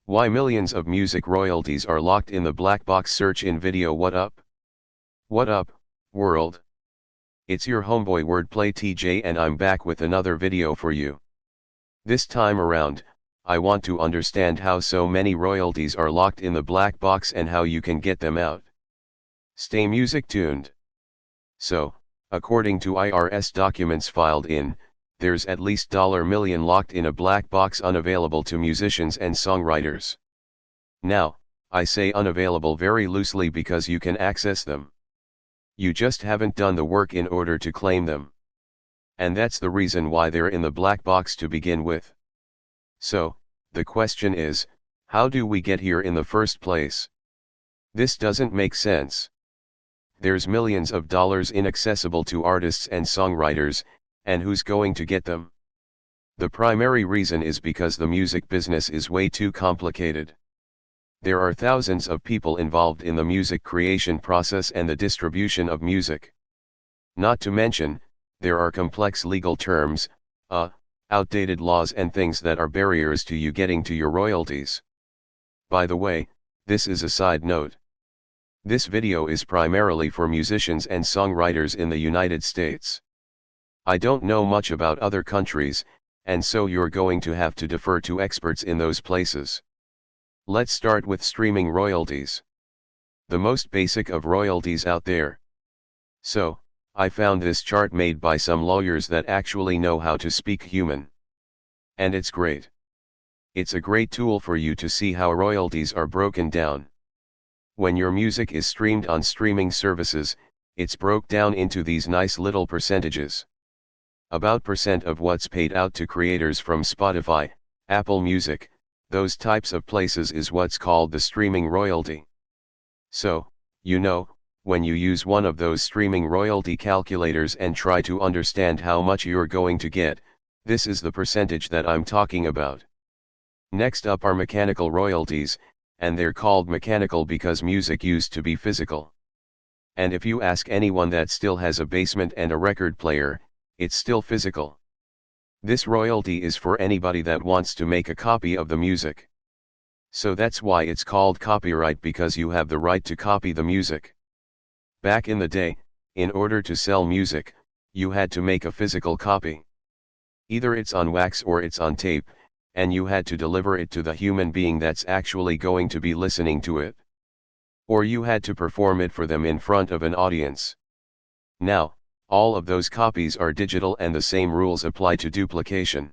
Why millions of music royalties are locked in the black box. Search in video. What up? What up, world? It's your homeboy Wordplay TJ, and I'm back with another video for you. This time around, I want to understand how so many royalties are locked in the black box and how you can get them out. Stay music tuned. So, according to IRS documents filed in, there's at least $1 million locked in a black box, unavailable to musicians and songwriters. Now, I say unavailable very loosely because you can access them. You just haven't done the work in order to claim them. And that's the reason why they're in the black box to begin with. So, the question is, how do we get here in the first place? This doesn't make sense. There's millions of dollars inaccessible to artists and songwriters, and who's going to get them? The primary reason is because the music business is way too complicated. There are thousands of people involved in the music creation process and the distribution of music. Not to mention, there are complex legal terms, outdated laws and things that are barriers to you getting to your royalties. By the way, this is a side note. This video is primarily for musicians and songwriters in the United States. I don't know much about other countries, and so you're going to have to defer to experts in those places. Let's start with streaming royalties. The most basic of royalties out there. So, I found this chart made by some lawyers that actually know how to speak human. And it's great. It's a great tool for you to see how royalties are broken down. When your music is streamed on streaming services, it's broke down into these nice little percentages. About % of what's paid out to creators from Spotify, Apple Music, those types of places is what's called the streaming royalty. So, when you use one of those streaming royalty calculators and try to understand how much you're going to get, this is the percentage that I'm talking about. Next up are mechanical royalties, and they're called mechanical because music used to be physical. And if you ask anyone that still has a basement and a record player, it's still physical. This royalty is for anybody that wants to make a copy of the music. So that's why it's called copyright, because you have the right to copy the music. Back in the day, in order to sell music, you had to make a physical copy. Either it's on wax or it's on tape, and you had to deliver it to the human being that's actually going to be listening to it. Or you had to perform it for them in front of an audience. Now, all of those copies are digital and the same rules apply to duplication.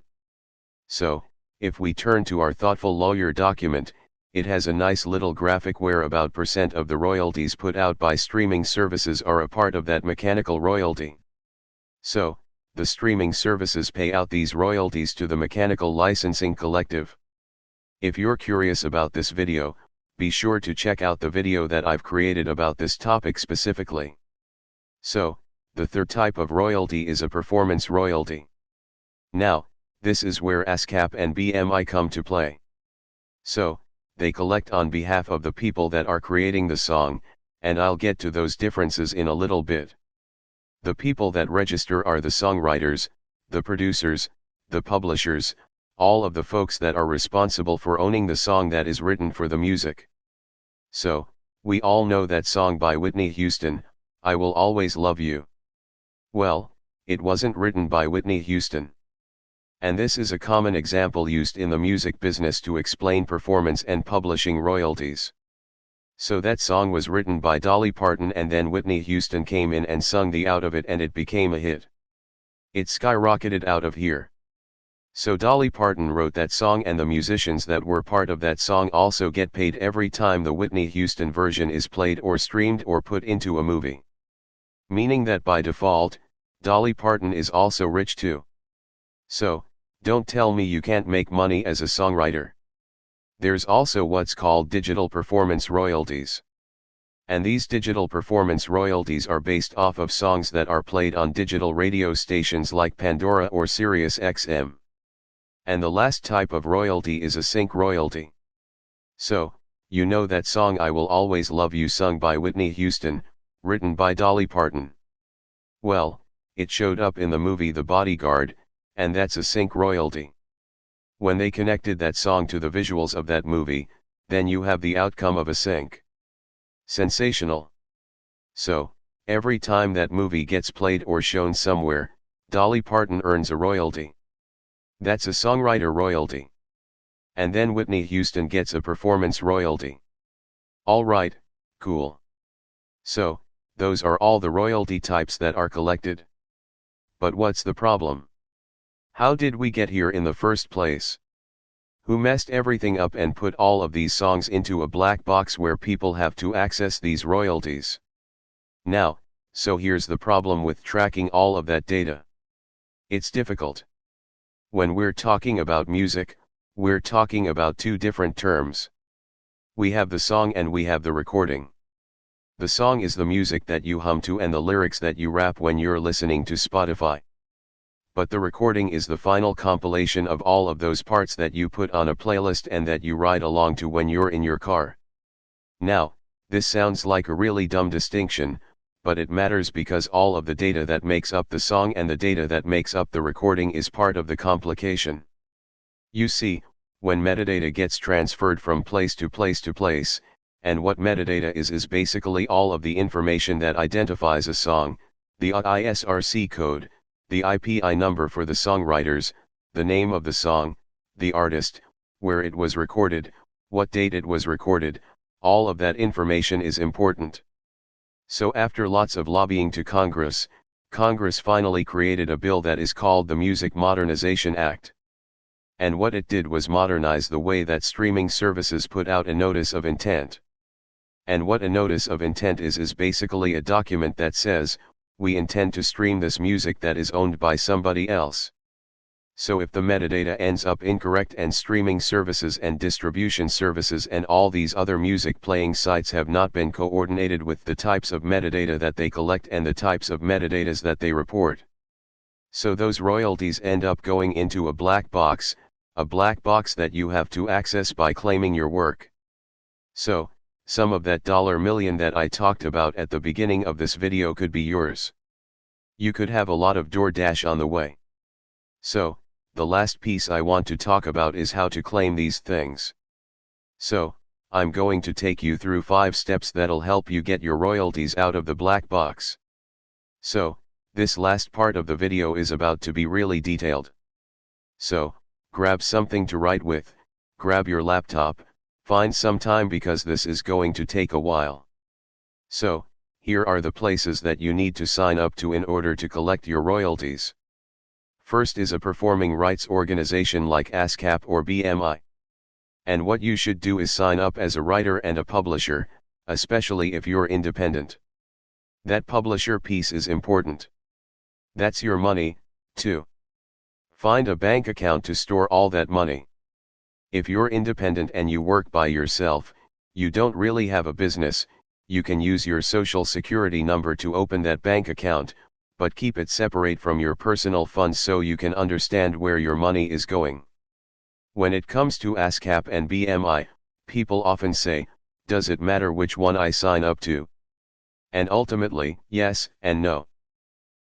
So, if we turn to our thoughtful lawyer document, it has a nice little graphic where about % of the royalties put out by streaming services are a part of that mechanical royalty. So, the streaming services pay out these royalties to the mechanical licensing collective. If you're curious about this video, be sure to check out the video that I've created about this topic specifically. So, the third type of royalty is a performance royalty. Now, this is where ASCAP and BMI come to play. So, they collect on behalf of the people that are creating the song, and I'll get to those differences in a little bit. The people that register are the songwriters, the producers, the publishers, all of the folks that are responsible for owning the song that is written for the music. So, we all know that song by Whitney Houston, I Will Always Love You. Well, it wasn't written by Whitney Houston. And this is a common example used in the music business to explain performance and publishing royalties. So that song was written by Dolly Parton, and then Whitney Houston came in and sung the out of it, and it became a hit. It skyrocketed out of here. So Dolly Parton wrote that song, and the musicians that were part of that song also get paid every time the Whitney Houston version is played or streamed or put into a movie. Meaning that by default, Dolly Parton is also rich too. So, don't tell me you can't make money as a songwriter. There's also what's called digital performance royalties. And these digital performance royalties are based off of songs that are played on digital radio stations like Pandora or Sirius XM. And the last type of royalty is a sync royalty. So, that song I Will Always Love You sung by Whitney Houston, written by Dolly Parton. Well, it showed up in the movie The Bodyguard, and that's a sync royalty. When they connected that song to the visuals of that movie, then you have the outcome of a sync. Sensational. So, every time that movie gets played or shown somewhere, Dolly Parton earns a royalty. That's a songwriter royalty. And then Whitney Houston gets a performance royalty. Alright, cool. So, those are all the royalty types that are collected. But what's the problem? How did we get here in the first place? Who messed everything up and put all of these songs into a black box where people have to access these royalties? Now, so here's the problem with tracking all of that data. It's difficult. When we're talking about music, we're talking about two different terms. We have the song and we have the recording. The song is the music that you hum to and the lyrics that you rap when you're listening to Spotify. But the recording is the final compilation of all of those parts that you put on a playlist and that you ride along to when you're in your car. Now, this sounds like a really dumb distinction, but it matters because all of the data that makes up the song and the data that makes up the recording is part of the complication. You see, when metadata gets transferred from place to place to place, and what metadata is basically all of the information that identifies a song, the ISRC code, the IPI number for the songwriters, the name of the song, the artist, where it was recorded, what date it was recorded, all of that information is important. So after lots of lobbying to Congress, Congress finally created a bill that is called the Music Modernization Act. And what it did was modernize the way that streaming services put out a notice of intent. And what a notice of intent is basically a document that says, we intend to stream this music that is owned by somebody else. So if the metadata ends up incorrect and streaming services and distribution services and all these other music playing sites have not been coordinated with the types of metadata that they collect and the types of metadatas that they report, so those royalties end up going into a black box that you have to access by claiming your work. So, some of that $1 million that I talked about at the beginning of this video could be yours. You could have a lot of DoorDash on the way. So, the last piece I want to talk about is how to claim these things. So, I'm going to take you through 5 steps that'll help you get your royalties out of the black box. So, this last part of the video is about to be really detailed. So, grab something to write with, grab your laptop, find some time because this is going to take a while. So, here are the places that you need to sign up to in order to collect your royalties. First is a performing rights organization like ASCAP or BMI. And what you should do is sign up as a writer and a publisher, especially if you're independent. That publisher piece is important. That's your money, too. Find a bank account to store all that money. If you're independent and you work by yourself, you don't really have a business, you can use your social security number to open that bank account, but keep it separate from your personal funds so you can understand where your money is going. When it comes to ASCAP and BMI, people often say, does it matter which one I sign up to? And ultimately, yes and no.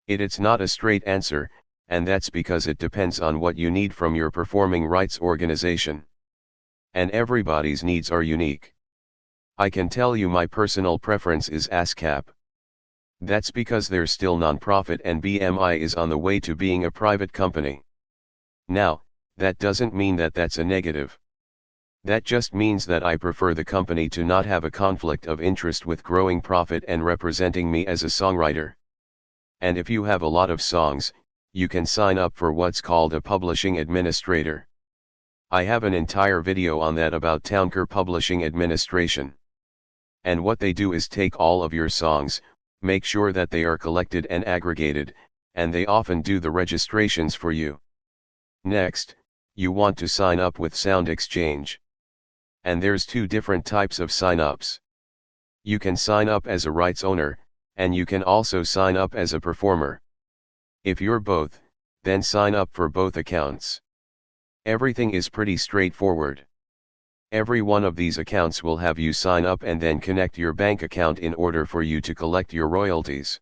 It's not a straight answer, and that's because it depends on what you need from your performing rights organization. And everybody's needs are unique. I can tell you my personal preference is ASCAP. That's because they're still non-profit and BMI is on the way to being a private company. Now, that doesn't mean that that's a negative. That just means that I prefer the company to not have a conflict of interest with growing profit and representing me as a songwriter. And if you have a lot of songs, you can sign up for what's called a publishing administrator. I have an entire video on that about Townker Publishing Administration. And what they do is take all of your songs, make sure that they are collected and aggregated, and they often do the registrations for you. Next, you want to sign up with Sound Exchange. And there's 2 different types of sign-ups. You can sign up as a rights owner, and you can also sign up as a performer. If you're both, then sign up for both accounts. Everything is pretty straightforward. Every one of these accounts will have you sign up and then connect your bank account in order for you to collect your royalties.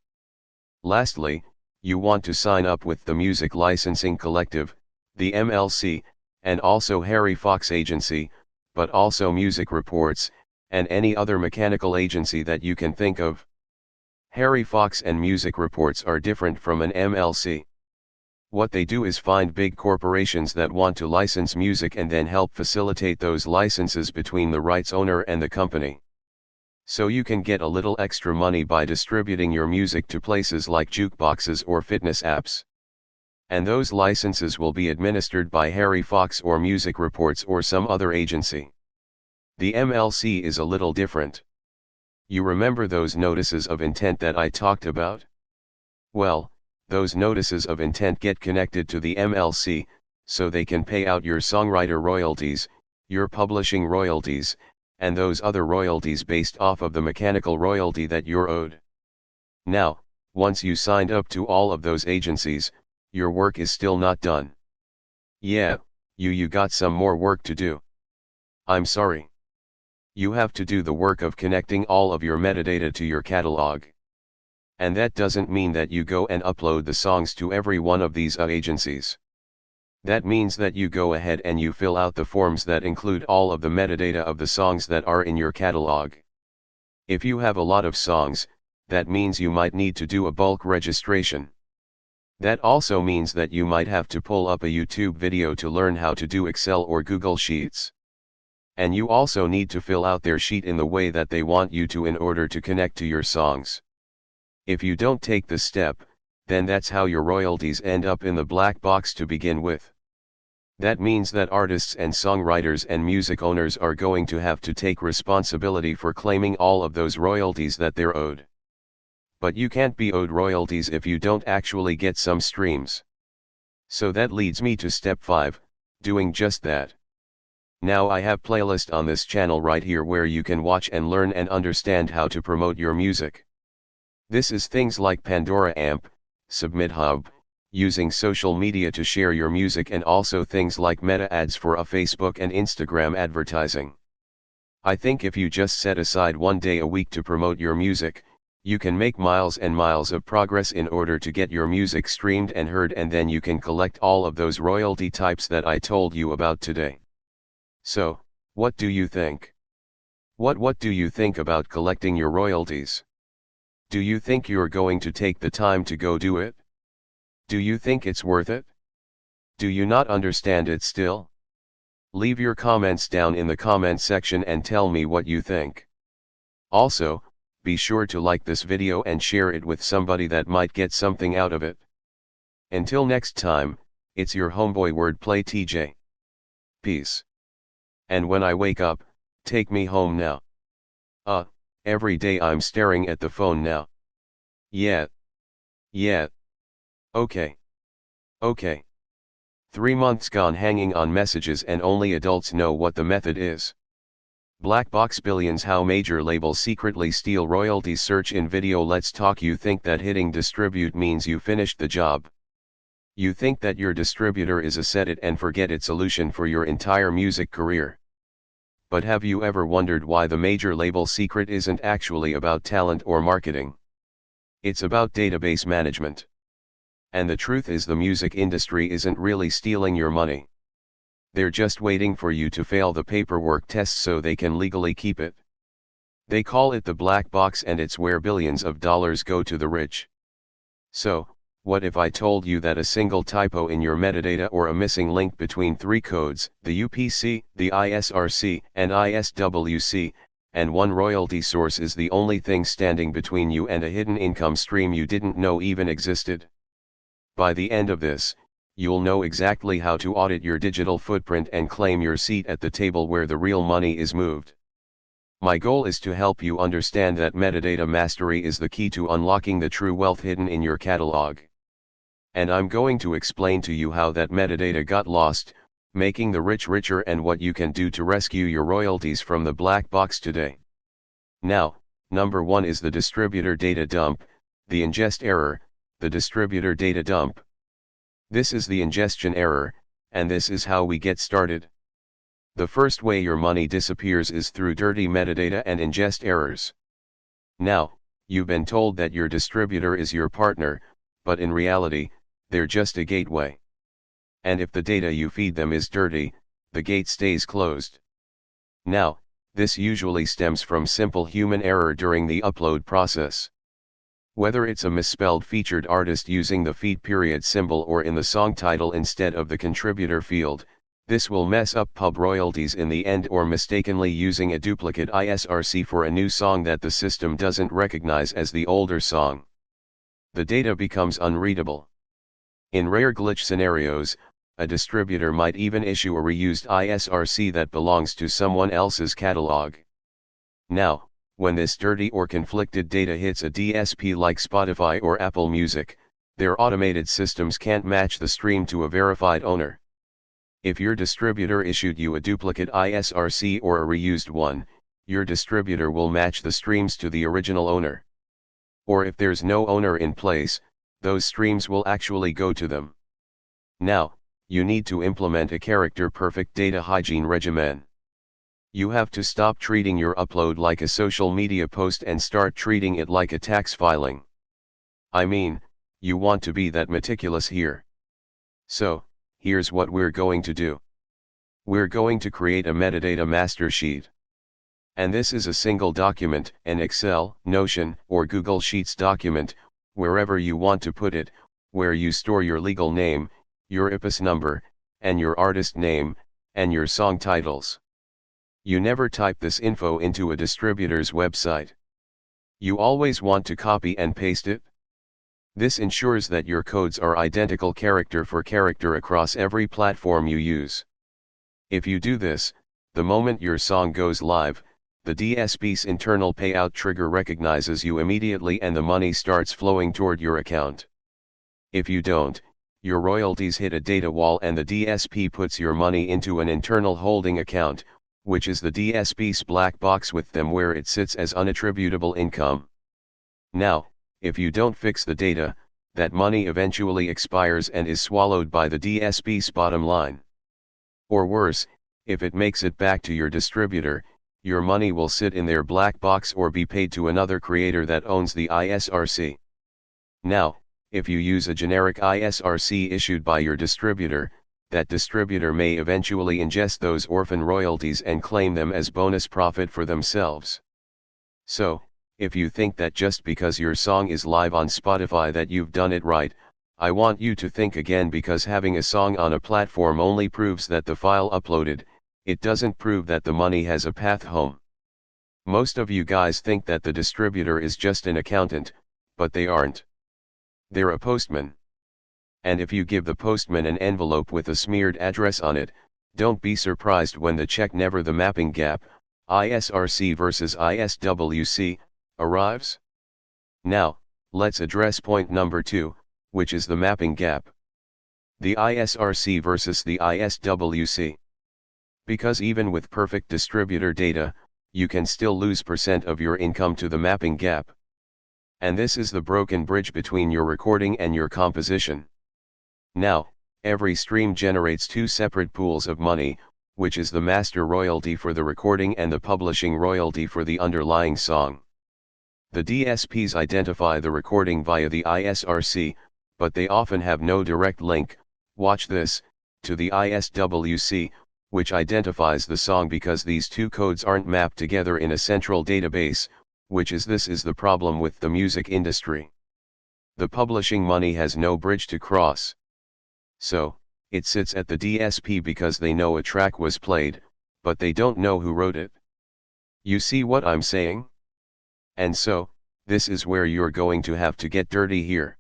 Lastly, you want to sign up with the Music Licensing Collective, the MLC, and also Harry Fox Agency, but also Music Reports, and any other mechanical agency that you can think of. Harry Fox and Music Reports are different from an MLC. What they do is find big corporations that want to license music and then help facilitate those licenses between the rights owner and the company. So you can get a little extra money by distributing your music to places like jukeboxes or fitness apps. And those licenses will be administered by Harry Fox or Music Reports or some other agency. The MLC is a little different. You remember those notices of intent that I talked about? Well, those notices of intent get connected to the MLC, so they can pay out your songwriter royalties, your publishing royalties, and those other royalties based off of the mechanical royalty that you're owed. Now, once you signed up to all of those agencies, your work is still not done. Yeah, you got some more work to do. I'm sorry. You have to do the work of connecting all of your metadata to your catalog. And that doesn't mean that you go and upload the songs to every one of these agencies. That means that you go ahead and you fill out the forms that include all of the metadata of the songs that are in your catalog. If you have a lot of songs, that means you might need to do a bulk registration. That also means that you might have to pull up a YouTube video to learn how to do Excel or Google Sheets. And you also need to fill out their sheet in the way that they want you to in order to connect to your songs. If you don't take this step, then that's how your royalties end up in the black box to begin with. That means that artists and songwriters and music owners are going to have to take responsibility for claiming all of those royalties that they're owed. But you can't be owed royalties if you don't actually get some streams. So that leads me to step 5, doing just that. Now I have playlist on this channel right here where you can watch and learn and understand how to promote your music. This is things like Pandora Amp, Submit Hub, using social media to share your music, and also things like meta ads for a Facebook and Instagram advertising. I think if you just set aside one day a week to promote your music, you can make miles and miles of progress in order to get your music streamed and heard, and then you can collect all of those royalty types that I told you about today. So, what do you think? What do you think about collecting your royalties? Do you think you're going to take the time to go do it? Do you think it's worth it? Do you not understand it still? Leave your comments down in the comment section and tell me what you think. Also, be sure to like this video and share it with somebody that might get something out of it. Until next time, it's your homeboy Wordplay TJ. Peace. And when I wake up, take me home now. Every day I'm staring at the phone now. Yeah. Okay. 3 months gone hanging on messages and only adults know what the method is. Black box billions, how major labels secretly steal royalties. Search in video. Let's talk. You think that hitting distribute means you finished the job. You think that your distributor is a set it and forget it solution for your entire music career. But have you ever wondered why the major label secret isn't actually about talent or marketing? It's about database management. And the truth is, the music industry isn't really stealing your money. They're just waiting for you to fail the paperwork test so they can legally keep it. They call it the black box, and it's where billions of dollars go to the rich. So, what if I told you that a single typo in your metadata or a missing link between 3 codes, the UPC, the ISRC, and ISWC, and one royalty source is the only thing standing between you and a hidden income stream you didn't know even existed? By the end of this, you'll know exactly how to audit your digital footprint and claim your seat at the table where the real money is moved. My goal is to help you understand that metadata mastery is the key to unlocking the true wealth hidden in your catalog. And I'm going to explain to you how that metadata got lost, making the rich richer, and what you can do to rescue your royalties from the black box today. Now, number 1 is the distributor data dump, the ingest error, the distributor data dump. This is the ingestion error, and this is how we get started. The first way your money disappears is through dirty metadata and ingest errors. Now, you've been told that your distributor is your partner, but in reality, they're just a gateway. and if the data you feed them is dirty, the gate stays closed. Now, this usually stems from simple human error during the upload process. Whether it's a misspelled featured artist using the feed period symbol or in the song title instead of the contributor field, this will mess up pub royalties in the end, or mistakenly using a duplicate ISRC for a new song that the system doesn't recognize as the older song. The data becomes unreadable. In rare glitch scenarios, a distributor might even issue a reused ISRC that belongs to someone else's catalog. Now, when this dirty or conflicted data hits a DSP like Spotify or Apple Music, their automated systems can't match the stream to a verified owner. If your distributor issued you a duplicate ISRC or a reused one, your distributor will match the streams to the original owner. Or if there's no owner in place, those streams will actually go to them. Now, you need to implement a character-perfect data hygiene regimen. You have to stop treating your upload like a social media post and start treating it like a tax filing. I mean, you want to be that meticulous here. So, here's what we're going to do. We're going to create a metadata master sheet. And this is a single document, an Excel, Notion, or Google Sheets document, wherever you want to put it, where you store your legal name, your IPAS number, and your artist name, and your song titles. You never type this info into a distributor's website. You always want to copy and paste it. This ensures that your codes are identical character for character across every platform you use. If you do this, the moment your song goes live, the DSP's internal payout trigger recognizes you immediately and the money starts flowing toward your account. If you don't, your royalties hit a data wall and the DSP puts your money into an internal holding account, which is the DSP's black box with them where it sits as unattributable income. Now, if you don't fix the data, that money eventually expires and is swallowed by the DSP's bottom line. Or worse, if it makes it back to your distributor, your money will sit in their black box or be paid to another creator that owns the ISRC. Now, if you use a generic ISRC issued by your distributor, that distributor may eventually ingest those orphan royalties and claim them as bonus profit for themselves. So, if you think that just because your song is live on Spotify that you've done it right, I want you to think again, because having a song on a platform only proves that the file uploaded, it doesn't prove that the money has a path home. Most of you guys think that the distributor is just an accountant, but they aren't. They're a postman. And if you give the postman an envelope with a smeared address on it, don't be surprised when the check never the mapping gap, ISRC versus ISWC, arrives. Now, let's address point number 2, which is the mapping gap. The ISRC versus the ISWC. Because even with perfect distributor data, you can still lose % of your income to the mapping gap. And this is the broken bridge between your recording and your composition. Now, every stream generates 2 separate pools of money, which is the master royalty for the recording and the publishing royalty for the underlying song. The DSPs identify the recording via the ISRC, but they often have no direct link, watch this, to the ISWC, which identifies the song because these 2 codes aren't mapped together in a central database, this is the problem with the music industry. The publishing money has no bridge to cross. So, it sits at the DSP because they know a track was played, but they don't know who wrote it. You see what I'm saying? And so, this is where you're going to have to get dirty here.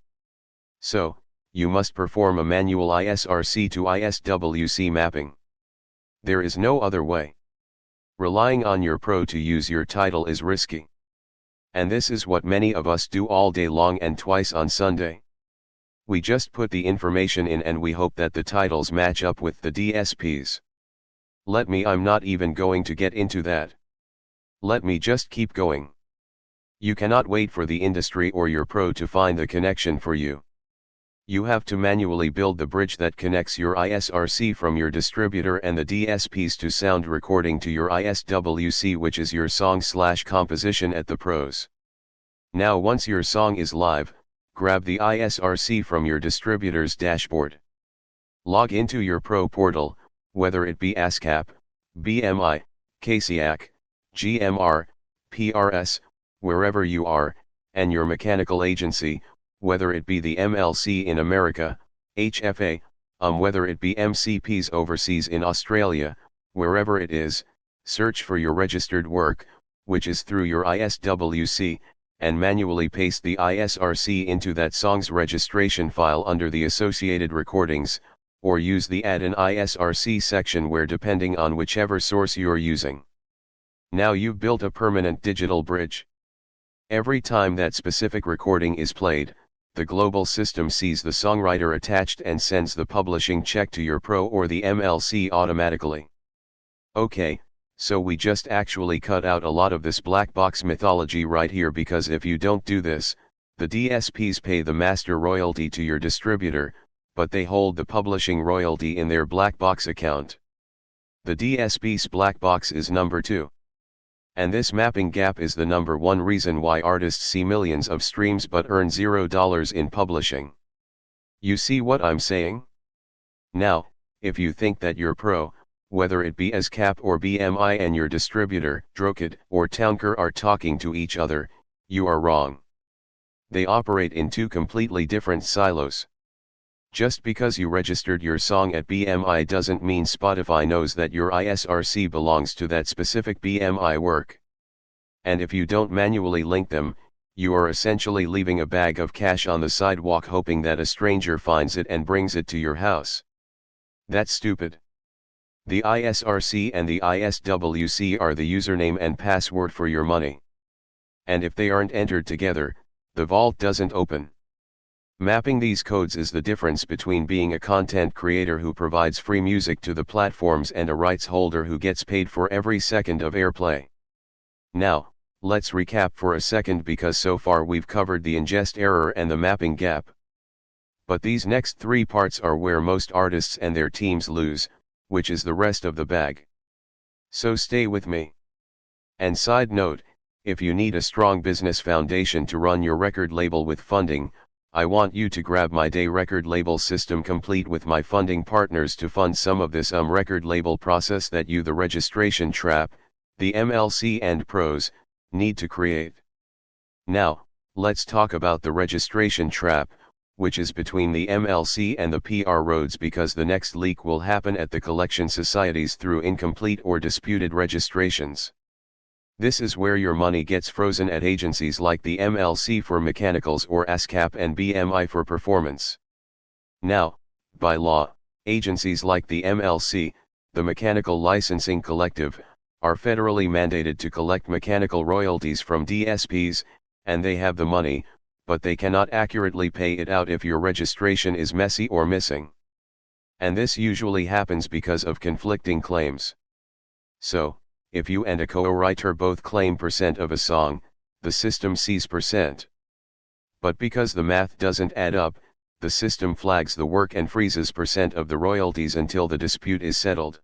So, you must perform a manual ISRC to ISWC mapping. There is no other way. Relying on your pro to use your title is risky. And this is what many of us do all day long and twice on Sunday. We just put the information in and we hope that the titles match up with the DSPs. I'm not even going to get into that. Let me just keep going. You cannot wait for the industry or your pro to find the connection for you. You have to manually build the bridge that connects your ISRC from your distributor and the DSPs to sound recording to your ISWC, which is your song/composition at the pros. Now once your song is live, grab the ISRC from your distributor's dashboard. Log into your pro portal, whether it be ASCAP, BMI, KCAC, GMR, PRS, wherever you are, and your mechanical agency, whether it be the MLC in America, HFA, whether it be MCPs overseas in Australia, wherever it is, search for your registered work, which is through your ISWC, and manually paste the ISRC into that song's registration file under the associated recordings, or use the Add an ISRC section where, depending on whichever source you're using. Now you've built a permanent digital bridge. Every time that specific recording is played, the global system sees the songwriter attached and sends the publishing check to your pro or the MLC automatically. Okay, so we just actually cut out a lot of this black box mythology right here, because if you don't do this, the DSPs pay the master royalty to your distributor, but they hold the publishing royalty in their black box account. The DSP's black box is number 2. And this mapping gap is the number 1 reason why artists see millions of streams but earn $0 in publishing. You see what I'm saying? Now, if you think that your pro, whether it be ASCAP or BMI, and your distributor, Drokit or Townker, are talking to each other, you are wrong. They operate in 2 completely different silos. Just because you registered your song at BMI doesn't mean Spotify knows that your ISRC belongs to that specific BMI work. And if you don't manually link them, you are essentially leaving a bag of cash on the sidewalk hoping that a stranger finds it and brings it to your house. That's stupid. The ISRC and the ISWC are the username and password for your money. And if they aren't entered together, the vault doesn't open. Mapping these codes is the difference between being a content creator who provides free music to the platforms and a rights holder who gets paid for every second of airplay. Now, let's recap for a second, because so far we've covered the ingest error and the mapping gap. But these next 3 parts are where most artists and their teams lose, which is the rest of the bag. So stay with me. And side note, if you need a strong business foundation to run your record label with funding, I want you to grab my day record label system, complete with my funding partners, to fund some of this record label process that you, the registration trap, the MLC and pros, need to create. Now, let's talk about the registration trap, which is between the MLC and the PR roads, because the next leak will happen at the collection societies through incomplete or disputed registrations. This is where your money gets frozen at agencies like the MLC for mechanicals or ASCAP and BMI for performance. Now, by law, agencies like the MLC, the Mechanical Licensing Collective, are federally mandated to collect mechanical royalties from DSPs, and they have the money, but they cannot accurately pay it out if your registration is messy or missing. And this usually happens because of conflicting claims. So, if you and a co-writer both claim % of a song, the system sees %. But because the math doesn't add up, the system flags the work and freezes % of the royalties until the dispute is settled.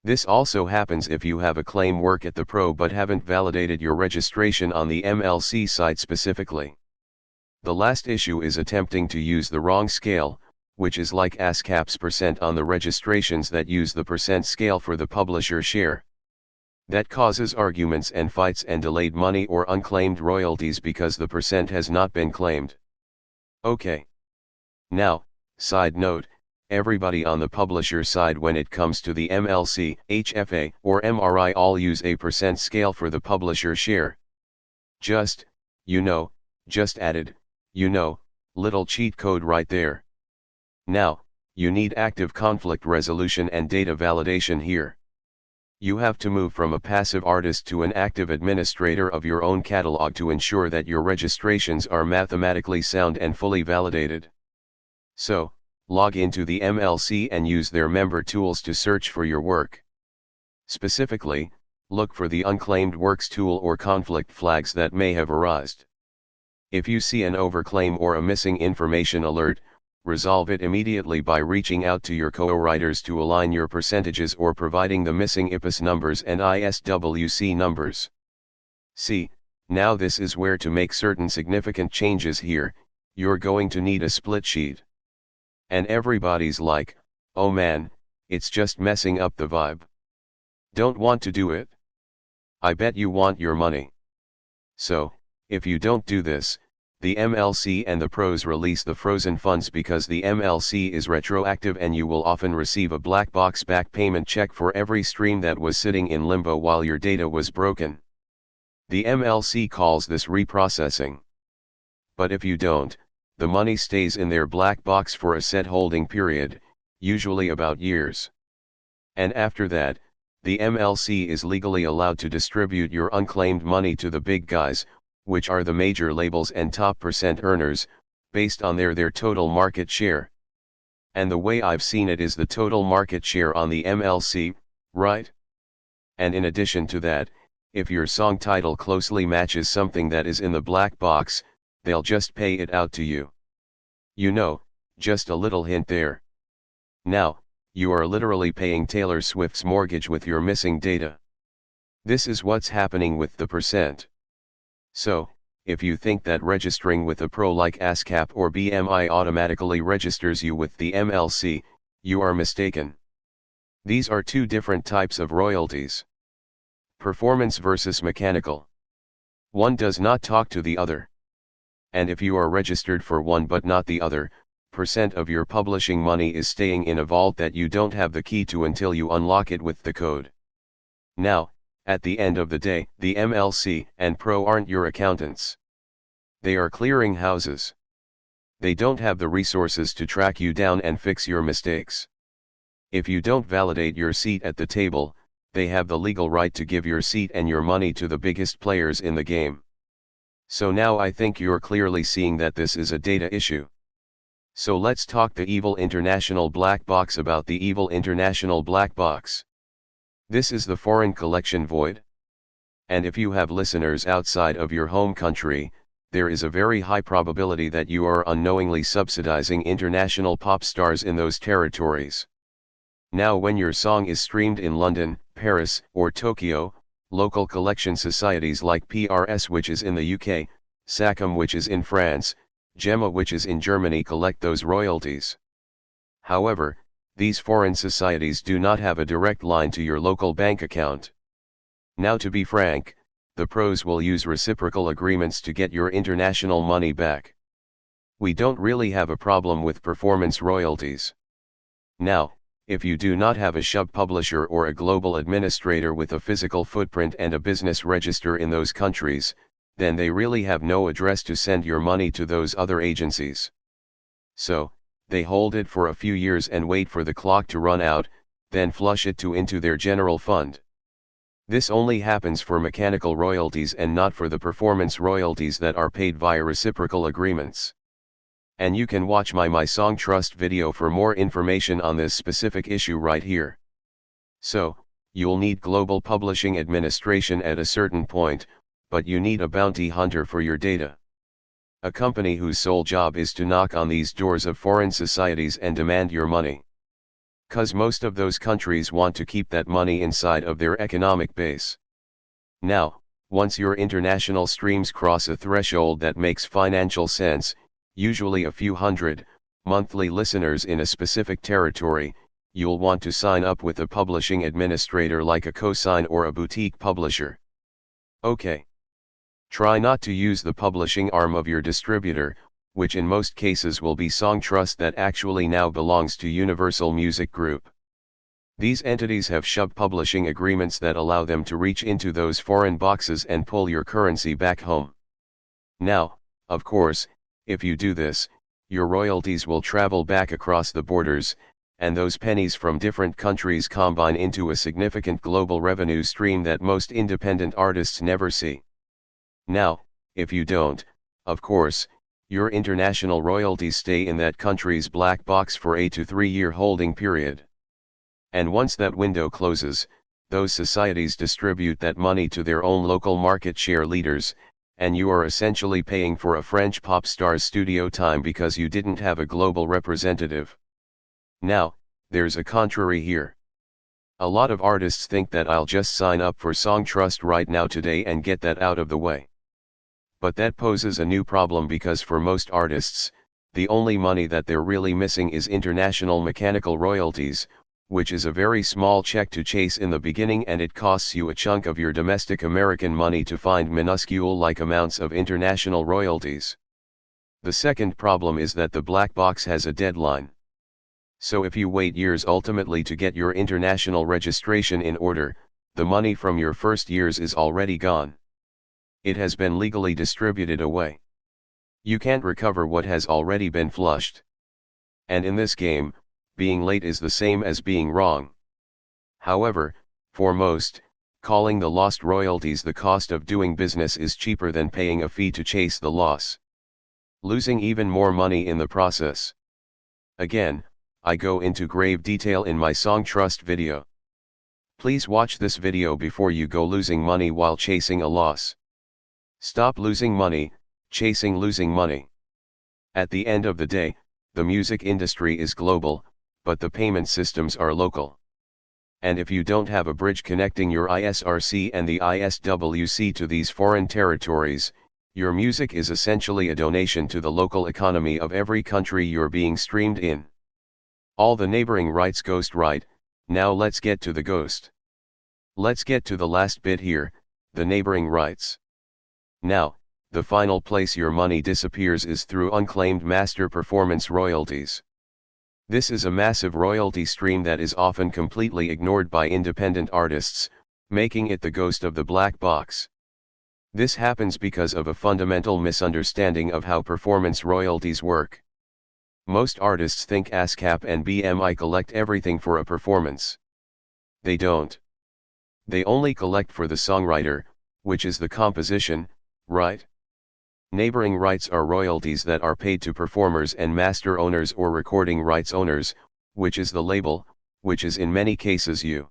This also happens if you have a claim work at the pro but haven't validated your registration on the MLC side specifically. The last issue is attempting to use the wrong scale, which is like ASCAP's % on the registrations that use the % scale for the publisher share. That causes arguments and fights and delayed money or unclaimed royalties because the % has not been claimed. Okay. Now, side note, everybody on the publisher side, when it comes to the MLC, HFA, or MRI, all use a % scale for the publisher share. Just added, little cheat code right there. Now, you need active conflict resolution and data validation here. You have to move from a passive artist to an active administrator of your own catalog to ensure that your registrations are mathematically sound and fully validated. So, log into the MLC and use their member tools to search for your work. Specifically, look for the unclaimed works tool or conflict flags that may have arisen. If you see an overclaim or a missing information alert, resolve it immediately by reaching out to your co-writers to align your percentages or providing the missing IPAS numbers and ISWC numbers. See, now this is where to make certain significant changes here, you're going to need a split sheet. And everybody's like, Oh man, it's just messing up the vibe. Don't want to do it? I bet you want your money. So, if you don't do this, the MLC and the pros release the frozen funds because the MLC is retroactive and you will often receive a black box back payment check for every stream that was sitting in limbo while your data was broken. The MLC calls this reprocessing. But if you don't, the money stays in their black box for a set holding period, usually about years. And after that, the MLC is legally allowed to distribute your unclaimed money to the big guys, which are the major labels and top percent earners, based on their total market share. And the way I've seen it is the total market share on the MLC, right? And in addition to that, if your song title closely matches something that is in the black box, they'll just pay it out to you. You know, just a little hint there. Now, you are literally paying Taylor Swift's mortgage with your missing data. This is what's happening with the percent. So, if you think that registering with a pro like ASCAP or BMI automatically registers you with the MLC, you are mistaken. These are two different types of royalties. Performance versus mechanical. One does not talk to the other. And if you are registered for one but not the other, percent of your publishing money is staying in a vault that you don't have the key to until you unlock it with the code. Now, at the end of the day, the MLC and Pro aren't your accountants. They are clearing houses. They don't have the resources to track you down and fix your mistakes. If you don't validate your seat at the table, they have the legal right to give your seat and your money to the biggest players in the game. So now I think you're clearly seeing that this is a data issue. So let's talk the evil international black box about the evil international black box. This is the foreign collection void. And if you have listeners outside of your home country, there is a very high probability that you are unknowingly subsidizing international pop stars in those territories. Now when your song is streamed in London, Paris, or Tokyo, local collection societies like PRS, which is in the UK, SACEM, which is in France, GEMA, which is in Germany, collect those royalties. However, these foreign societies do not have a direct line to your local bank account. Now, to be frank, the pros will use reciprocal agreements to get your international money back. We don't really have a problem with performance royalties. Now, if you do not have a shub publisher or a global administrator with a physical footprint and a business register in those countries, then they really have no address to send your money to those other agencies. So, they hold it for a few years and wait for the clock to run out, then flush it into their general fund. This only happens for mechanical royalties and not for the performance royalties that are paid via reciprocal agreements. And you can watch my Song Trust video for more information on this specific issue right here. So, you'll need global publishing administration at a certain point, but you need a bounty hunter for your data. A company whose sole job is to knock on these doors of foreign societies and demand your money. 'Cause most of those countries want to keep that money inside of their economic base. Now, once your international streams cross a threshold that makes financial sense, usually a few hundred monthly listeners in a specific territory, you'll want to sign up with a publishing administrator like a cosign or a boutique publisher. Okay. Try not to use the publishing arm of your distributor, which in most cases will be Song Trust that actually now belongs to Universal Music Group. These entities have shub publishing agreements that allow them to reach into those foreign boxes and pull your currency back home. Now, of course, if you do this, your royalties will travel back across the borders, and those pennies from different countries combine into a significant global revenue stream that most independent artists never see. Now, if you don't, of course, your international royalties stay in that country's black box for a 2 to 3 year holding period. And once that window closes, those societies distribute that money to their own local market share leaders, and you are essentially paying for a French pop star's studio time because you didn't have a global representative. Now, there's a contrary here. A lot of artists think that I'll just sign up for Song Trust right now today and get that out of the way. But that poses a new problem because for most artists, The only money that they're really missing is international mechanical royalties, which is a very small check to chase in the beginning, and it costs you a chunk of your domestic American money to find minuscule-like amounts of international royalties. The second problem is that the black box has a deadline. So if you wait years ultimately to get your international registration in order, the money from your first years is already gone. It has been legally distributed away. You can't recover what has already been flushed. And in this game, being late is the same as being wrong. However, for most, calling the lost royalties the cost of doing business is cheaper than paying a fee to chase the loss, losing even more money in the process. Again, I go into grave detail in my Song Trust video. Please watch this video before you go losing money while chasing a loss. Stop losing money, chasing losing money. At the end of the day, the music industry is global, but the payment systems are local. And if you don't have a bridge connecting your ISRC and the ISWC to these foreign territories, your music is essentially a donation to the local economy of every country you're being streamed in. All the neighboring rights ghost right. Now let's get to the ghost. Let's get to the last bit here, the neighboring rights. Now, the final place your money disappears is through unclaimed master performance royalties. This is a massive royalty stream that is often completely ignored by independent artists, making it the ghost of the black box. This happens because of a fundamental misunderstanding of how performance royalties work. Most artists think ASCAP and BMI collect everything for a performance. They don't. They only collect for the songwriter, which is the composition, right? Neighboring rights are royalties that are paid to performers and master owners or recording rights owners, which is the label, which is in many cases you.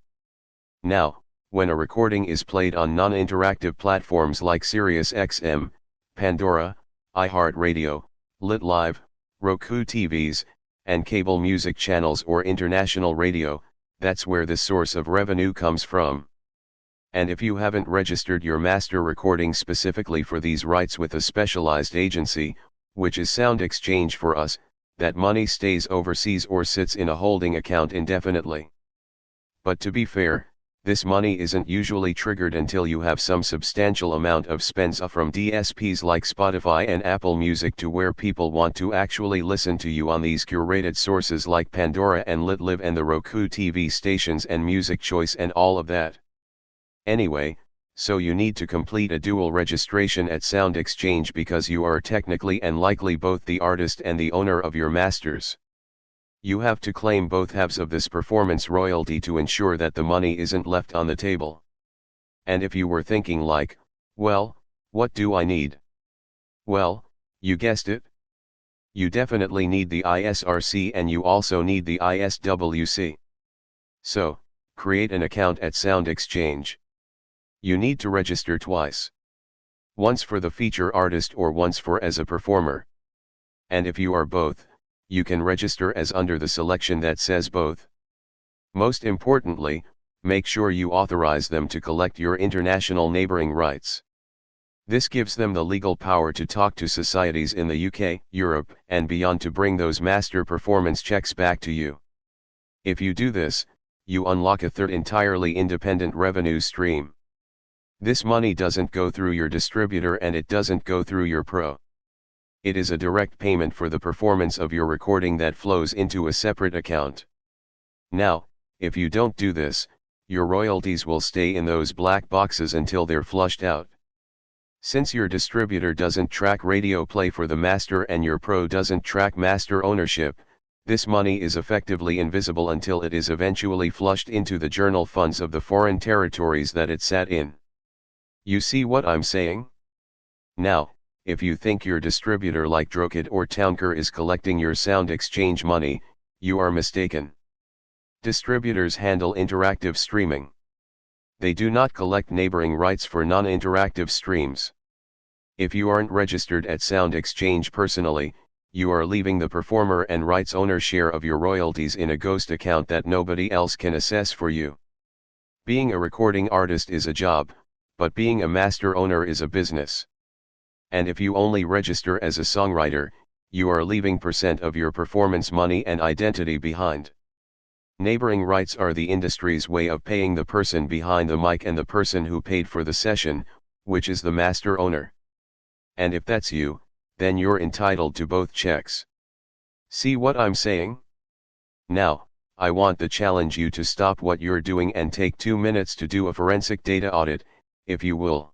Now, when a recording is played on non-interactive platforms like SiriusXM, Pandora, iHeartRadio, Lit Live, Roku TVs, and cable music channels or international radio, that's where this source of revenue comes from. And if you haven't registered your master recording specifically for these rights with a specialized agency, which is Sound Exchange for us, that money stays overseas or sits in a holding account indefinitely. But to be fair, this money isn't usually triggered until you have some substantial amount of spends from DSPs like Spotify and Apple Music to where people want to actually listen to you on these curated sources like Pandora and Lit Live and the Roku TV stations and Music Choice and all of that. Anyway, so you need to complete a dual registration at Sound Exchange because you are technically and likely both the artist and the owner of your masters. You have to claim both halves of this performance royalty to ensure that the money isn't left on the table. And if you were thinking like, well, what do I need? Well, you guessed it. You definitely need the ISRC and you also need the ISWC. So, create an account at Sound Exchange. You need to register twice. Once for the feature artist or once for as a performer. And if you are both, you can register as under the selection that says both. Most importantly, make sure you authorize them to collect your international neighboring rights. This gives them the legal power to talk to societies in the UK, Europe, and beyond to bring those master performance checks back to you. If you do this, you unlock a third entirely independent revenue stream. This money doesn't go through your distributor and it doesn't go through your pro. It is a direct payment for the performance of your recording that flows into a separate account. Now, if you don't do this, your royalties will stay in those black boxes until they're flushed out. Since your distributor doesn't track radio play for the master and your pro doesn't track master ownership, this money is effectively invisible until it is eventually flushed into the journal funds of the foreign territories that it sat in. You see what I'm saying? Now, if you think your distributor like Drokit or Townker is collecting your Sound Exchange money, you are mistaken. Distributors handle interactive streaming. They do not collect neighboring rights for non-interactive streams. If you aren't registered at Sound Exchange personally, you are leaving the performer and rights owner share of your royalties in a ghost account that nobody else can assess for you. Being a recording artist is a job, but being a master owner is a business. And if you only register as a songwriter, you are leaving % of your performance money and identity behind. Neighboring rights are the industry's way of paying the person behind the mic and the person who paid for the session, which is the master owner. And if that's you, then you're entitled to both checks. See what I'm saying? Now, I want to challenge you to stop what you're doing and take 2 minutes to do a forensic data audit, if you will.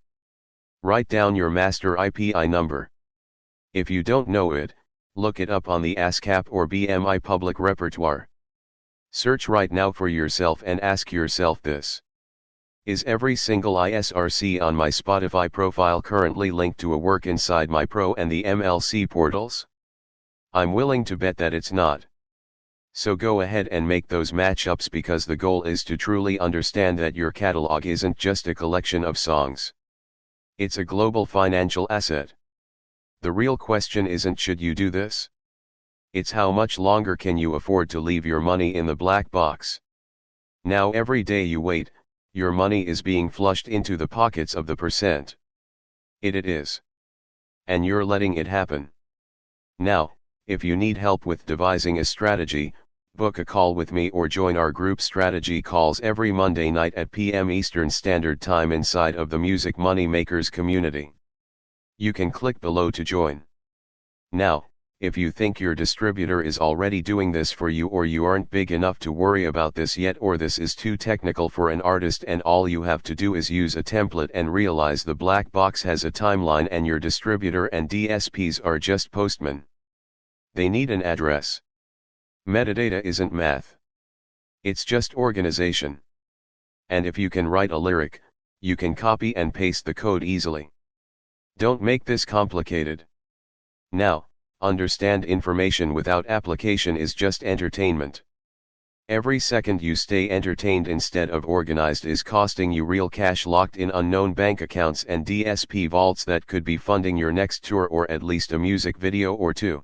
Write down your master IPI number. If you don't know it, look it up on the ASCAP or BMI public repertoire. Search right now for yourself and ask yourself this. Is every single ISRC on my Spotify profile currently linked to a work inside my Pro and the MLC portals? I'm willing to bet that it's not. So go ahead and make those matchups, because the goal is to truly understand that your catalog isn't just a collection of songs. It's a global financial asset. The real question isn't should you do this? It's how much longer can you afford to leave your money in the black box. Now every day you wait, your money is being flushed into the pockets of the %. It is. And you're letting it happen. Now, if you need help with devising a strategy, book a call with me or join our group strategy calls every Monday night at PM Eastern Standard Time inside of the Music Money Makers community. You can click below to join. Now, if you think your distributor is already doing this for you, or you aren't big enough to worry about this yet, or this is too technical for an artist and all you have to do is use a template and realize the black box has a timeline and your distributor and DSPs are just postmen. They need an address. Metadata isn't math. It's just organization. And if you can write a lyric, you can copy and paste the code easily. Don't make this complicated. Now, understand information without application is just entertainment. Every second you stay entertained instead of organized is costing you real cash locked in unknown bank accounts and DSP vaults that could be funding your next tour or at least a music video or two.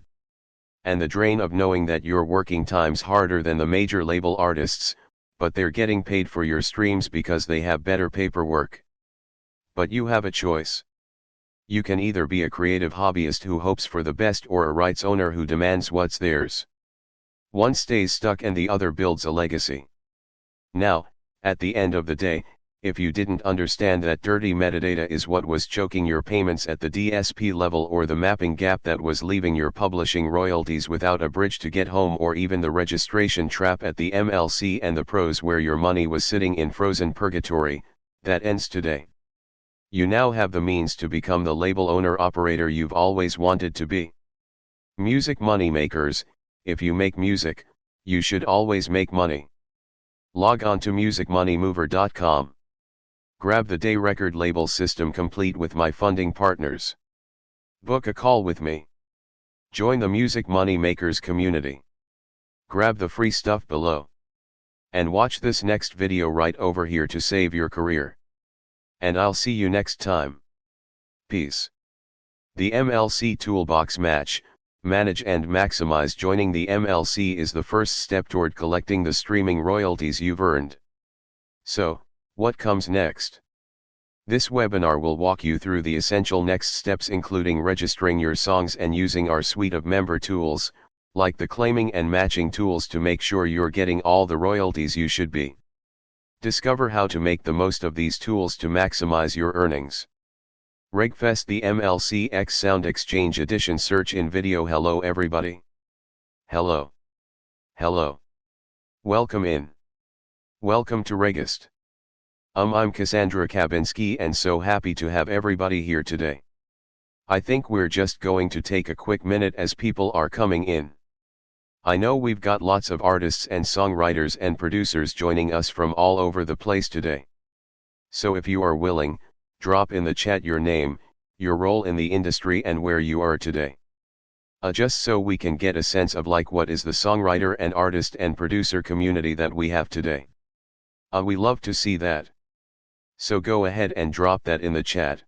And the drain of knowing that you're working times harder than the major label artists, but they're getting paid for your streams because they have better paperwork. But you have a choice. You can either be a creative hobbyist who hopes for the best or a rights owner who demands what's theirs. One stays stuck and the other builds a legacy. Now, at the end of the day, if you didn't understand that dirty metadata is what was choking your payments at the DSP level, or the mapping gap that was leaving your publishing royalties without a bridge to get home, or even the registration trap at the MLC and the pros where your money was sitting in frozen purgatory, that ends today. You now have the means to become the label owner-operator you've always wanted to be. Music money makers, if you make music, you should always make money. Log on to musicmoneymover.com. Grab the day record label system complete with my funding partners. Book a call with me. Join the Music Money Makers community. Grab the free stuff below. And watch this next video right over here to save your career. And I'll see you next time. Peace. The MLC Toolbox Match, Manage and Maximize. Joining the MLC is the first step toward collecting the streaming royalties you've earned. So, what comes next? This webinar will walk you through the essential next steps, including registering your songs and using our suite of member tools, like the claiming and matching tools, to make sure you're getting all the royalties you should be. Discover how to make the most of these tools to maximize your earnings. Regfest, the MLC X Sound Exchange Edition. Search in video. Hello everybody. Hello. Hello. Welcome in. Welcome to Regist. I'm Cassandra Kabinski and so happy to have everybody here today. I think we're just going to take a quick minute as people are coming in. I know we've got lots of artists and songwriters and producers joining us from all over the place today. So if you are willing, drop in the chat your name, your role in the industry and where you are today. Just so we can get a sense of like what is the songwriter and artist and producer community that we have today. We love to see that. So go ahead and drop that in the chat.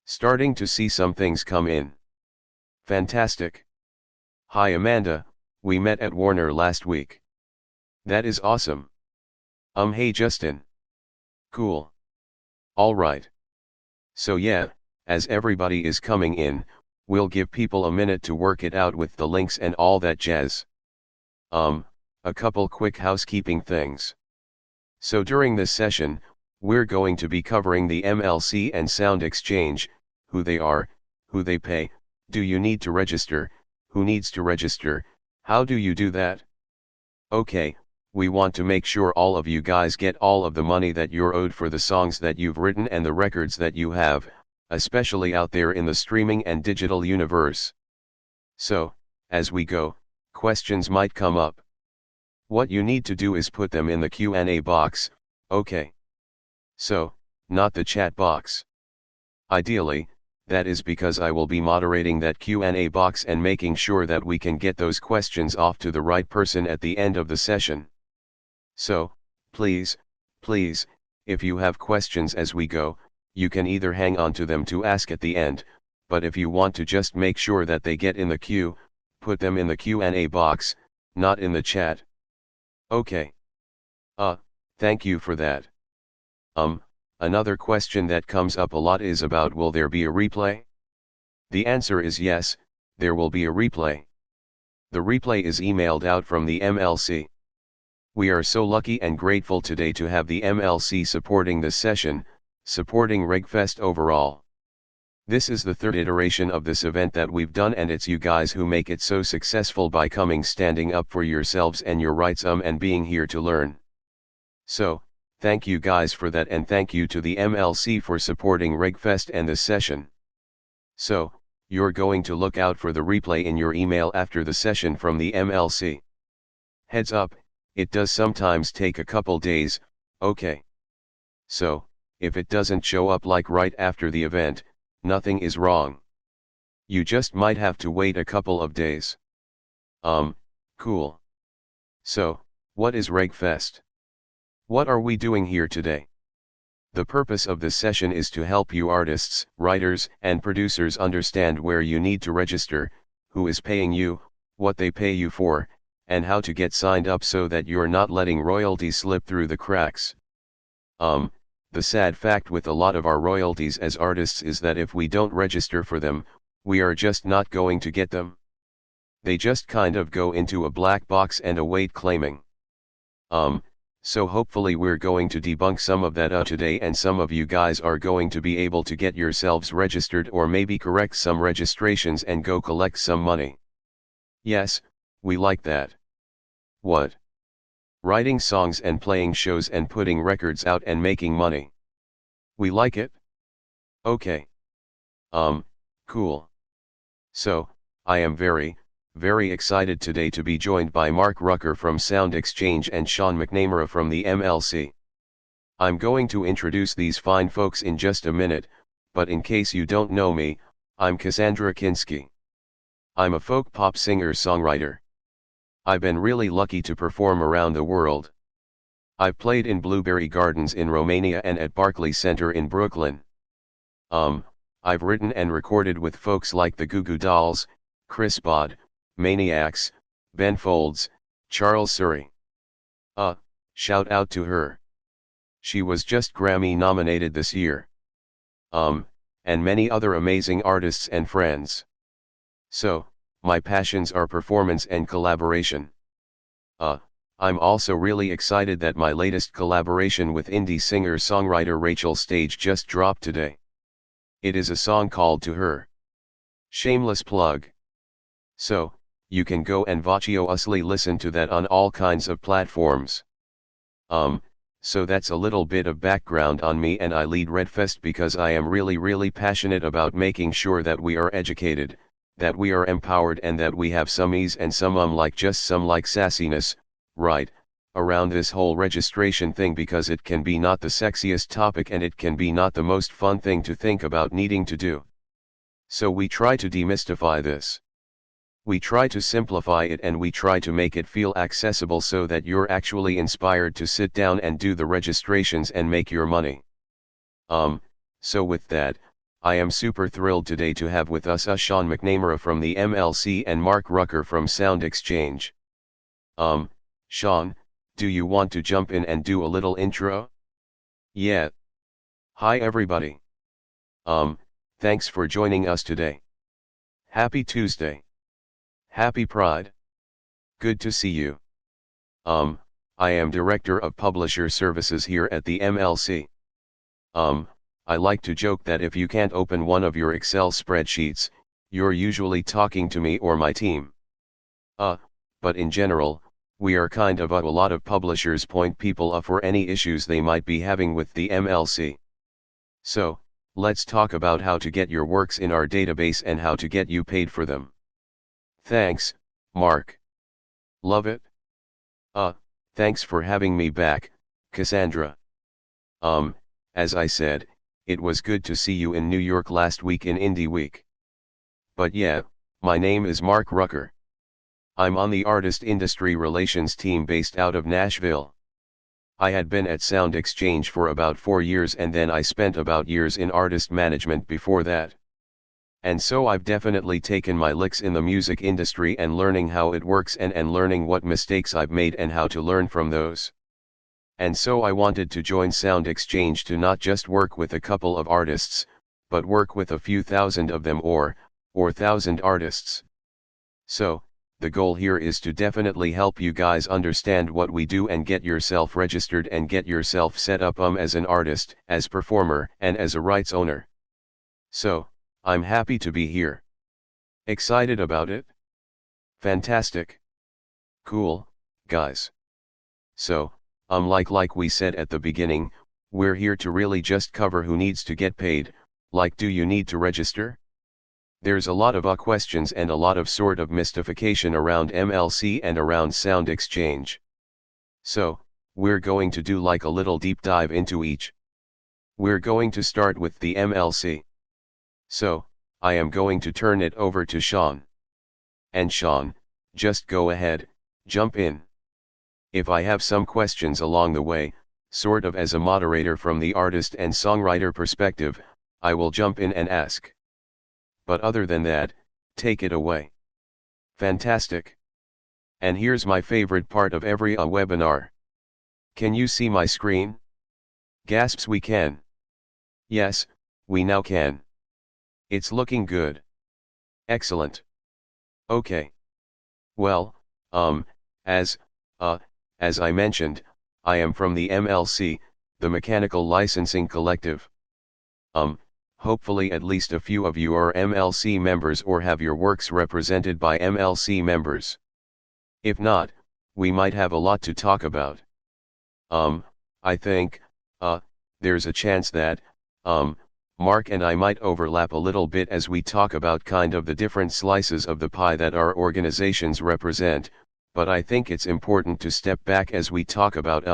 Starting to see some things come in. Fantastic. Hi Amanda, we met at Warner last week. That is awesome. Hey Justin. Cool. Alright. So yeah, as everybody is coming in, We'll give people a minute to work it out with the links and all that jazz. A couple quick housekeeping things. So during this session, we're going to be covering the MLC and Sound Exchange, who they are, who they pay, do you need to register, who needs to register, how do you do that? Okay, we want to make sure all of you guys get all of the money that you're owed for the songs that you've written and the records that you have, especially out there in the streaming and digital universe. So, as we go, questions might come up. What you need to do is put them in the Q&A box, okay? So, not the chat box. Ideally, that is because I will be moderating that Q&A box and making sure that we can get those questions off to the right person at the end of the session. So, please, if you have questions as we go, you can either hang on to them to ask at the end, but if you want to just make sure that they get in the queue, put them in the Q&A box, not in the chat. Okay. Thank you for that. Another question that comes up a lot is about, will there be a replay? The answer is yes, there will be a replay. The replay is emailed out from the MLC. We are so lucky and grateful today to have the MLC supporting this session, supporting RegFest overall. This is the third iteration of this event that we've done, and it's you guys who make it so successful by standing up for yourselves and your rights and being here to learn. So, thank you guys for that, and thank you to the MLC for supporting RegFest and this session. So, you're going to look out for the replay in your email after the session from the MLC. Heads up, it does sometimes take a couple days, okay? So, if it doesn't show up like right after the event, nothing is wrong. You just might have to wait a couple of days. Cool. So, what is RegFest? What are we doing here today? The purpose of this session is to help you artists, writers, and producers understand where you need to register, who is paying you, what they pay you for, and how to get signed up so that you're not letting royalties slip through the cracks. The sad fact with a lot of our royalties as artists is that if we don't register for them, we are just not going to get them. They just kind of go into a black box and await claiming. So hopefully we're going to debunk some of that today, and some of you guys are going to be able to get yourselves registered, or maybe correct some registrations and go collect some money. Yes, we like that. What? Writing songs and playing shows and putting records out and making money. We like it? Okay. Cool. So, I am very excited today to be joined by Mark Rucker from Sound Exchange and Sean McNamara from the MLC. I'm going to introduce these fine folks in just a minute, but in case you don't know me, I'm Cassandra Kinski. I'm a folk pop singer-songwriter. I've been really lucky to perform around the world. I've played in Blueberry Gardens in Romania and at Barclays Center in Brooklyn. I've written and recorded with folks like the Goo Goo Dolls, Chris Bod, Maniacs, Ben Folds, Charles Surrey. Shout out to her. She was just Grammy nominated this year. And many other amazing artists and friends. So, my passions are performance and collaboration. I'm also really excited that my latest collaboration with indie singer-songwriter Rachel Stage just dropped today. It is a song called To Her. Shameless plug. So, you can go and virtuously listen to that on all kinds of platforms. So that's a little bit of background on me, and I lead RegFest because I am really passionate about making sure that we are educated, that we are empowered, and that we have some ease and some just some sassiness, right, around this whole registration thing, because it can be not the sexiest topic and it can be not the most fun thing to think about needing to do. So we try to demystify this. We try to simplify it, and we try to make it feel accessible so that you're actually inspired to sit down and do the registrations and make your money. So with that, I am super thrilled today to have with us Sean McNamara from the MLC and Mark Rucker from Sound Exchange. Sean, do you want to jump in and do a little intro? Yeah. Hi everybody. Thanks for joining us today. Happy Tuesday. Happy Pride. Good to see you. I am Director of Publisher Services here at the MLC. I like to joke that if you can't open one of your Excel spreadsheets, you're usually talking to me or my team. But in general, we are kind of a lot of publishers point people up for any issues they might be having with the MLC. So, let's talk about how to get your works in our database and how to get you paid for them. Thanks, Mark. Love it. Thanks for having me back, Cassandra. As I said, it was good to see you in New York last week in Indie Week. But yeah, my name is Mark Rucker. I'm on the Artist Industry Relations team based out of Nashville. I had been at Sound Exchange for about 4 years and then I spent about years in artist management before that. And so I've definitely taken my licks in the music industry and learning how it works and learning what mistakes I've made and how to learn from those. And so I wanted to join Sound Exchange to not just work with a couple of artists, but work with a few thousand of them or 1,000 artists. So, the goal here is to definitely help you guys understand what we do and get yourself registered and get yourself set up as an artist, as performer, and as a rights owner. So, I'm happy to be here. Excited about it? Fantastic. Cool, guys. So, like we said at the beginning, we're here to really just cover who needs to get paid, like do you need to register? There's a lot of questions and a lot of sort of mystification around MLC and around Sound Exchange. So, we're going to do like a little deep dive into each. We're going to start with the MLC. So, I am going to turn it over to Sean. And Sean, just go ahead, jump in. If I have some questions along the way, sort of as a moderator from the artist and songwriter perspective, I will jump in and ask. But other than that, take it away. Fantastic. And here's my favorite part of every webinar. Can you see my screen? Gasps, we can. Yes, we now can. It's looking good. Excellent. Okay. Well, as I mentioned, I am from the MLC, the Mechanical Licensing Collective. Hopefully at least a few of you are MLC members or have your works represented by MLC members. If not, we might have a lot to talk about. I think, there's a chance that, Mark and I might overlap a little bit as we talk about kind of the different slices of the pie that our organizations represent, but I think it's important to step back as we talk about,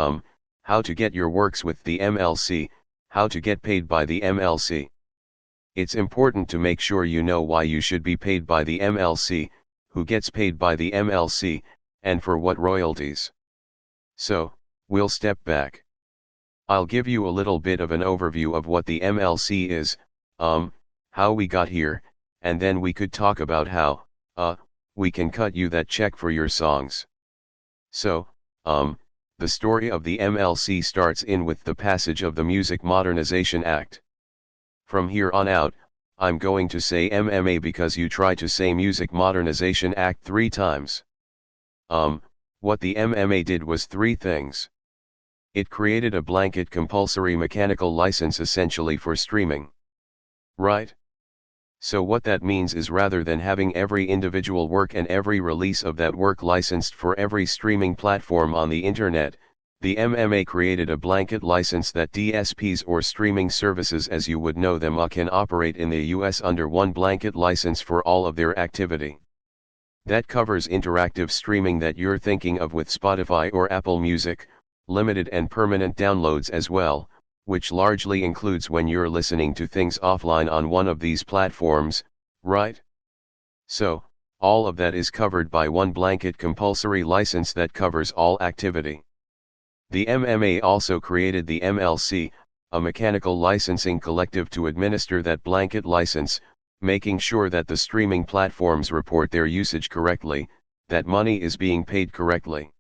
how to get your works with the MLC, how to get paid by the MLC. It's important to make sure you know why you should be paid by the MLC, who gets paid by the MLC, and for what royalties. So, we'll step back. I'll give you a little bit of an overview of what the MLC is, how we got here, and then we could talk about how, we can cut you that check for your songs. So, the story of the MLC starts in with the passage of the Music Modernization Act. From here on out, I'm going to say MMA because you try to say Music Modernization Act 3 times. What the MMA did was 3 things. It created a blanket compulsory mechanical license essentially for streaming. Right? So what that means is rather than having every individual work and every release of that work licensed for every streaming platform on the internet, the MMA created a blanket license that DSPs or streaming services as you would know them can operate in the US under one blanket license for all of their activity. That covers interactive streaming that you're thinking of with Spotify or Apple Music, limited and permanent downloads as well, which largely includes when you're listening to things offline on one of these platforms, right? So, all of that is covered by one blanket compulsory license that covers all activity. The MMA also created the MLC, a mechanical licensing collective to administer that blanket license, making sure that the streaming platforms report their usage correctly, that money is being paid correctly.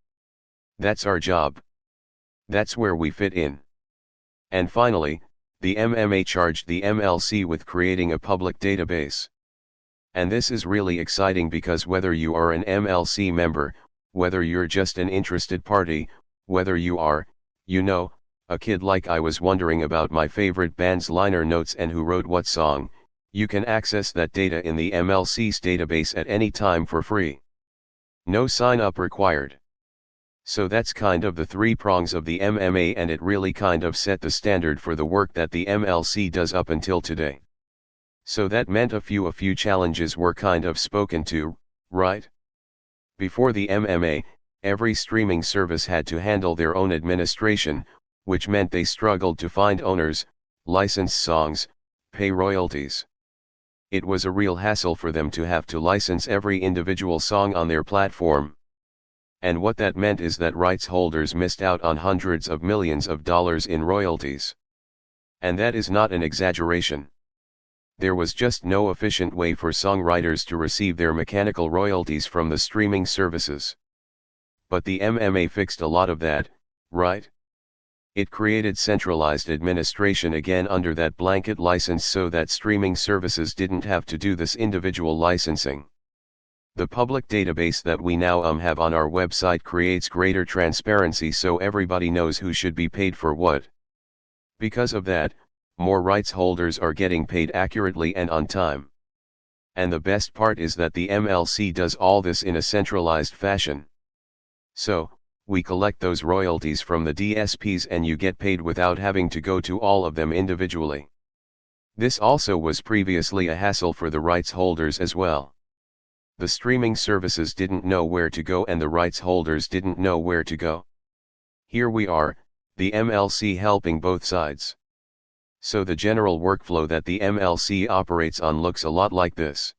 That's our job. That's where we fit in. And finally, the MMA charged the MLC with creating a public database. And this is really exciting because whether you are an MLC member, whether you're just an interested party, whether you are, a kid like I was wondering about my favorite band's liner notes and who wrote what song, you can access that data in the MLC's database at any time for free. No sign up required. So that's kind of the three prongs of the MMA, and it really kind of set the standard for the work that the MLC does up until today. So that meant a few challenges were kind of spoken to, right? Before the MMA, every streaming service had to handle their own administration, which meant they struggled to find owners, license songs, pay royalties. It was a real hassle for them to have to license every individual song on their platform. And what that meant is that rights holders missed out on hundreds of millions of dollars in royalties. And that is not an exaggeration. There was just no efficient way for songwriters to receive their mechanical royalties from the streaming services. But the MMA fixed a lot of that, right? It created centralized administration again under that blanket license so that streaming services didn't have to do this individual licensing. The public database that we now have on our website creates greater transparency so everybody knows who should be paid for what. Because of that, more rights holders are getting paid accurately and on time. And the best part is that the MLC does all this in a centralized fashion. So, we collect those royalties from the DSPs and you get paid without having to go to all of them individually. This also was previously a hassle for the rights holders as well. The streaming services didn't know where to go and the rights holders didn't know where to go. Here we are, the MLC helping both sides. So the general workflow that the MLC operates on looks a lot like this.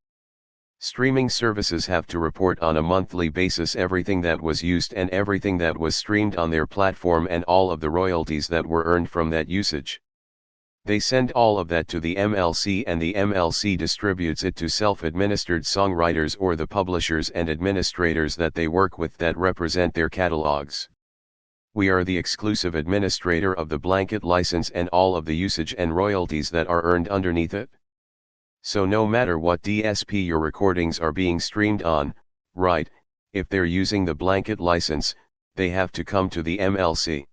Streaming services have to report on a monthly basis everything that was used and everything that was streamed on their platform and all of the royalties that were earned from that usage. They send all of that to the MLC and the MLC distributes it to self-administered songwriters or the publishers and administrators that they work with that represent their catalogs. We are the exclusive administrator of the blanket license and all of the usage and royalties that are earned underneath it. So no matter what DSP your recordings are being streamed on, right, if they're using the blanket license, they have to come to the MLC.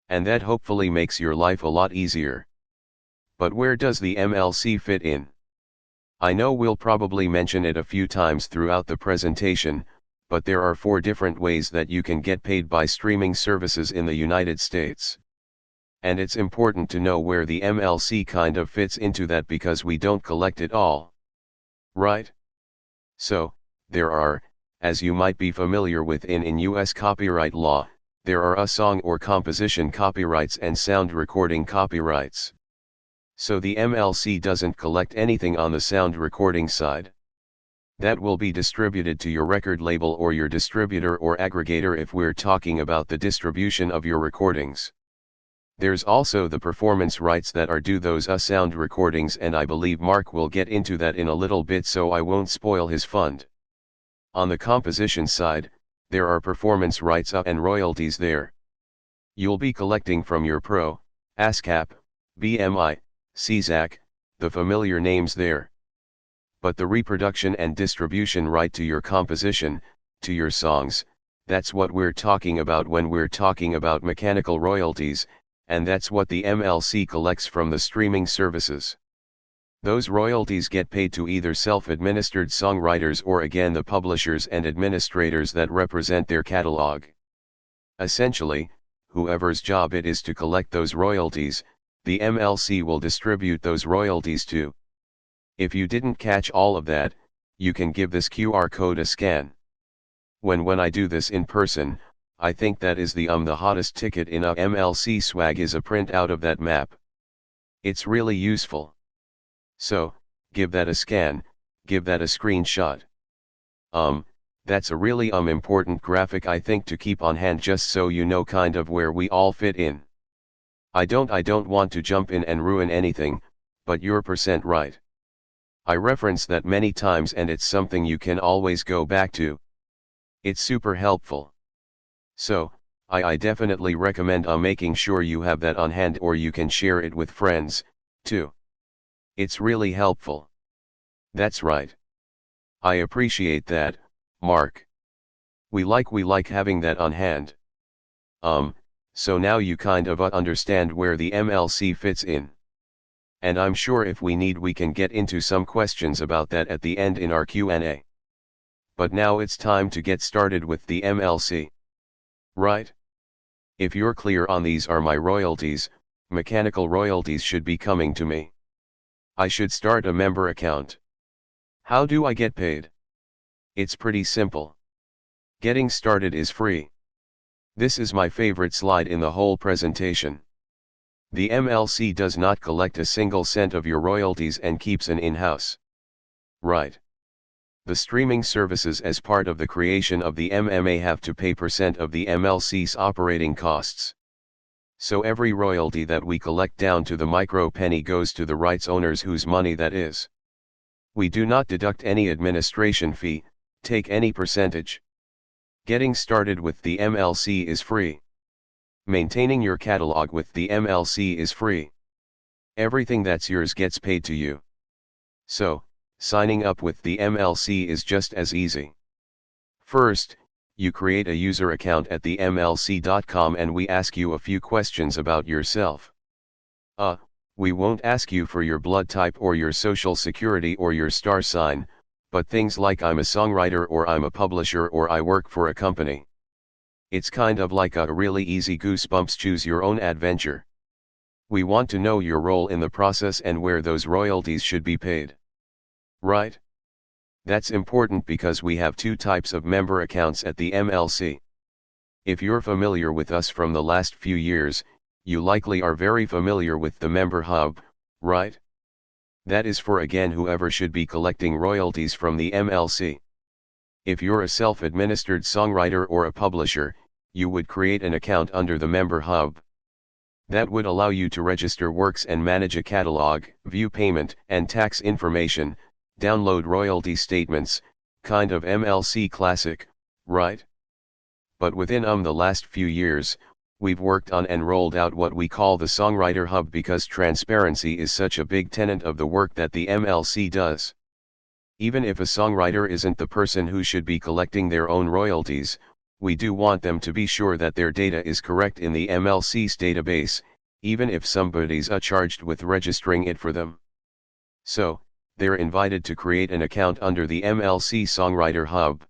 And that hopefully makes your life a lot easier. But where does the MLC fit in? I know we'll probably mention it a few times throughout the presentation, but there are 4 different ways that you can get paid by streaming services in the United States. And it's important to know where the MLC kind of fits into that because we don't collect it all. Right? So, there are, as you might be familiar with in US copyright law, there are a song or composition copyrights and sound recording copyrights. So the MLC doesn't collect anything on the sound recording side. That will be distributed to your record label or your distributor or aggregator if we're talking about the distribution of your recordings. There's also the performance rights that are due those sound recordings, and I believe Mark will get into that in a little bit so I won't spoil his fund. On the composition side, there are performance rights and royalties there. You'll be collecting from your Pro, ASCAP, BMI, CZAC, the familiar names there. But the reproduction and distribution right to your composition, to your songs, that's what we're talking about when we're talking about mechanical royalties, and that's what the MLC collects from the streaming services. Those royalties get paid to either self-administered songwriters or again the publishers and administrators that represent their catalog. Essentially, whoever's job it is to collect those royalties, the MLC will distribute those royalties to. If you didn't catch all of that, you can give this QR code a scan. When I do this in person, I think that is the hottest ticket in a MLC swag is a print out of that map. It's really useful. So, give that a scan, give that a screenshot. That's a really important graphic I think to keep on hand just so you know kind of where we all fit in. I don't want to jump in and ruin anything, but you're % right. I reference that many times and it's something you can always go back to. It's super helpful. So, I definitely recommend making sure you have that on hand or you can share it with friends, too. It's really helpful. That's right. I appreciate that, Mark. We like having that on hand. So now you kind of understand where the MLC fits in. And I'm sure if we need we can get into some questions about that at the end in our Q&A. But now it's time to get started with the MLC. Right? If you're clear on these are my royalties, mechanical royalties should be coming to me. I should start a member account. How do I get paid? It's pretty simple. Getting started is free. This is my favorite slide in the whole presentation. The MLC does not collect a single cent of your royalties and keeps an in-house. Right. The streaming services as part of the creation of the MMA have to pay % of the MLC's operating costs. So every royalty that we collect down to the micro penny goes to the rights owners whose money that is. We do not deduct any administration fee, take any percentage. Getting started with the MLC is free. Maintaining your catalog with the MLC is free. Everything that's yours gets paid to you. So, signing up with the MLC is just as easy. First, you create a user account at the MLC.com and we ask you a few questions about yourself. We won't ask you for your blood type or your social security or your star sign, but things like I'm a songwriter or I'm a publisher or I work for a company. It's kind of like a really easy goosebumps choose your own adventure. We want to know your role in the process and where those royalties should be paid. Right? That's important because we have two types of member accounts at the MLC. If you're familiar with us from the last few years, you likely are very familiar with the member hub, right? That is for again whoever should be collecting royalties from the MLC. If you're a self-administered songwriter or a publisher, you would create an account under the member hub. That would allow you to register works and manage a catalog, view payment and tax information, download royalty statements, kind of MLC classic, right? But within the last few years, we've worked on and rolled out what we call the Songwriter Hub because transparency is such a big tenet of the work that the MLC does. Even if a songwriter isn't the person who should be collecting their own royalties, we do want them to be sure that their data is correct in the MLC's database, even if somebody's charged with registering it for them. So, they're invited to create an account under the MLC Songwriter Hub.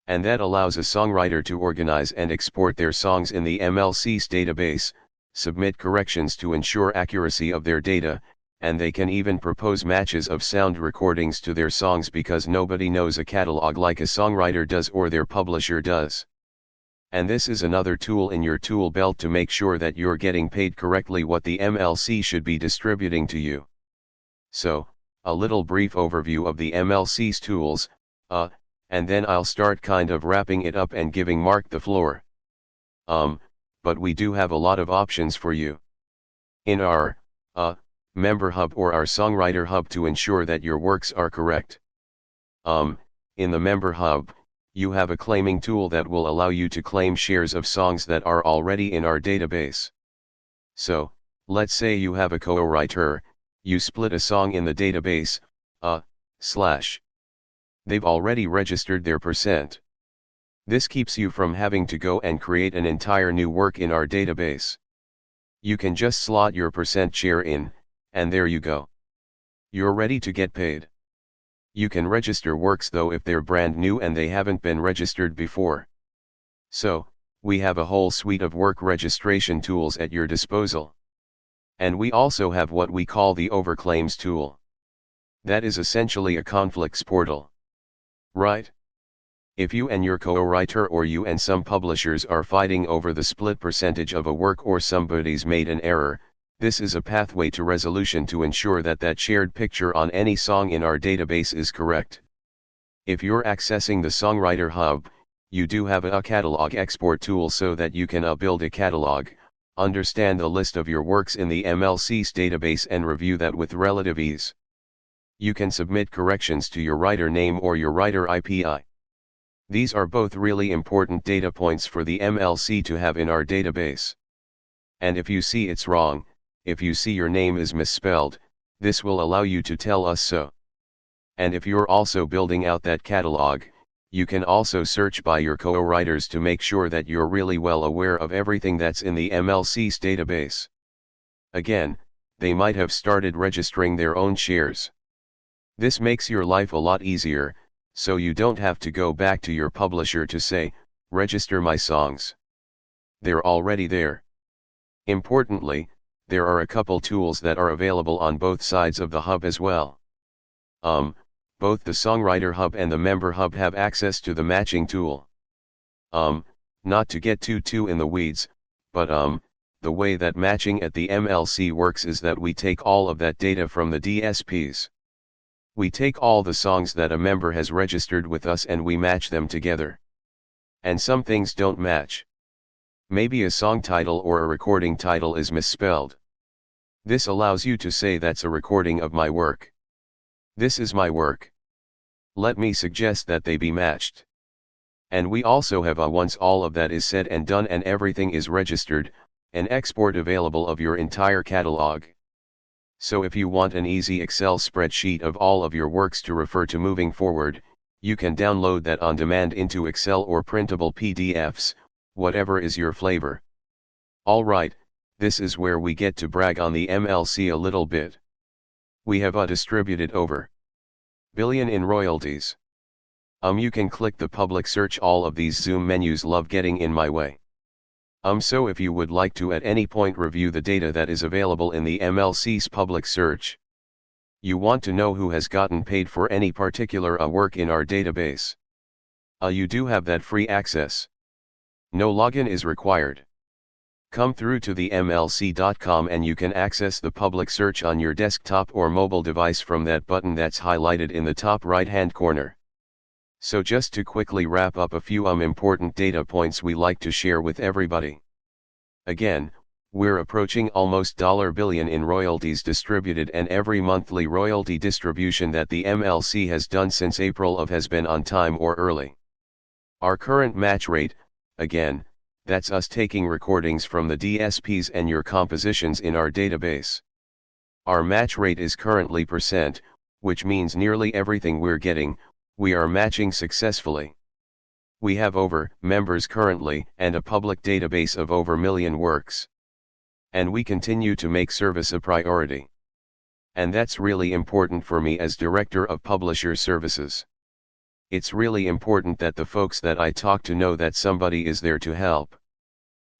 And that allows a songwriter to organize and export their songs in the MLC's database, submit corrections to ensure accuracy of their data, and they can even propose matches of sound recordings to their songs because nobody knows a catalog like a songwriter does or their publisher does. And this is another tool in your tool belt to make sure that you're getting paid correctly what the MLC should be distributing to you. So, a little brief overview of the MLC's tools, and then I'll start kind of wrapping it up and giving Mark the floor. But we do have a lot of options for you. In our, member hub or our songwriter hub to ensure that your works are correct. In the member hub, you have a claiming tool that will allow you to claim shares of songs that are already in our database. So, let's say you have a co-writer, you split a song in the database, they've already registered their %. This keeps you from having to go and create an entire new work in our database. You can just slot your % share in, and there you go. You're ready to get paid. You can register works though if they're brand new and they haven't been registered before. So, we have a whole suite of work registration tools at your disposal. And we also have what we call the overclaims tool. That is essentially a conflicts portal. Right? If you and your co-writer or you and some publishers are fighting over the split percentage of a work or somebody's made an error, this is a pathway to resolution to ensure that that shared picture on any song in our database is correct. If you're accessing the Songwriter Hub, you do have a catalog export tool so that you can build a catalog, understand the list of your works in the MLC's database and review that with relative ease. You can submit corrections to your writer name or your writer IPI. These are both really important data points for the MLC to have in our database. And if you see it's wrong, if you see your name is misspelled, this will allow you to tell us so. And if you're also building out that catalog, you can also search by your co-writers to make sure that you're really well aware of everything that's in the MLC's database. Again, they might have started registering their own shares. This makes your life a lot easier, so you don't have to go back to your publisher to say, register my songs. They're already there. Importantly, there are a couple tools that are available on both sides of the hub as well. Both the Songwriter Hub and the Member Hub have access to the matching tool. Not to get too in the weeds, but the way that matching at the MLC works is that we take all of that data from the DSPs. We take all the songs that a member has registered with us and we match them together. And some things don't match. Maybe a song title or a recording title is misspelled. This allows you to say that's a recording of my work. This is my work. Let me suggest that they be matched. And we also have once all of that is said and done and everything is registered, an export available of your entire catalog. So if you want an easy Excel spreadsheet of all of your works to refer to moving forward, you can download that on demand into Excel or printable PDFs, whatever is your flavor. Alright, this is where we get to brag on the MLC a little bit. We have distributed over billion in royalties. You can click the public search. All of these Zoom menus love getting in my way. So if you would like to at any point review the data that is available in the MLC's public search, you want to know who has gotten paid for any particular work in our database, you do have that free access. No login is required. Come through to the MLC.com and you can access the public search on your desktop or mobile device from that button that's highlighted in the top right-hand corner. So just to quickly wrap up a few important data points we like to share with everybody. Again, we're approaching almost $1 billion in royalties distributed, and every monthly royalty distribution that the MLC has done since April has been on time or early. Our current match rate, again, that's us taking recordings from the DSPs and your compositions in our database. Our match rate is currently %, which means nearly everything we're getting, we are matching successfully. We have over members currently and a public database of over a million works. And we continue to make service a priority. And that's really important for me as Director of Publisher Services. It's really important that the folks that I talk to know that somebody is there to help.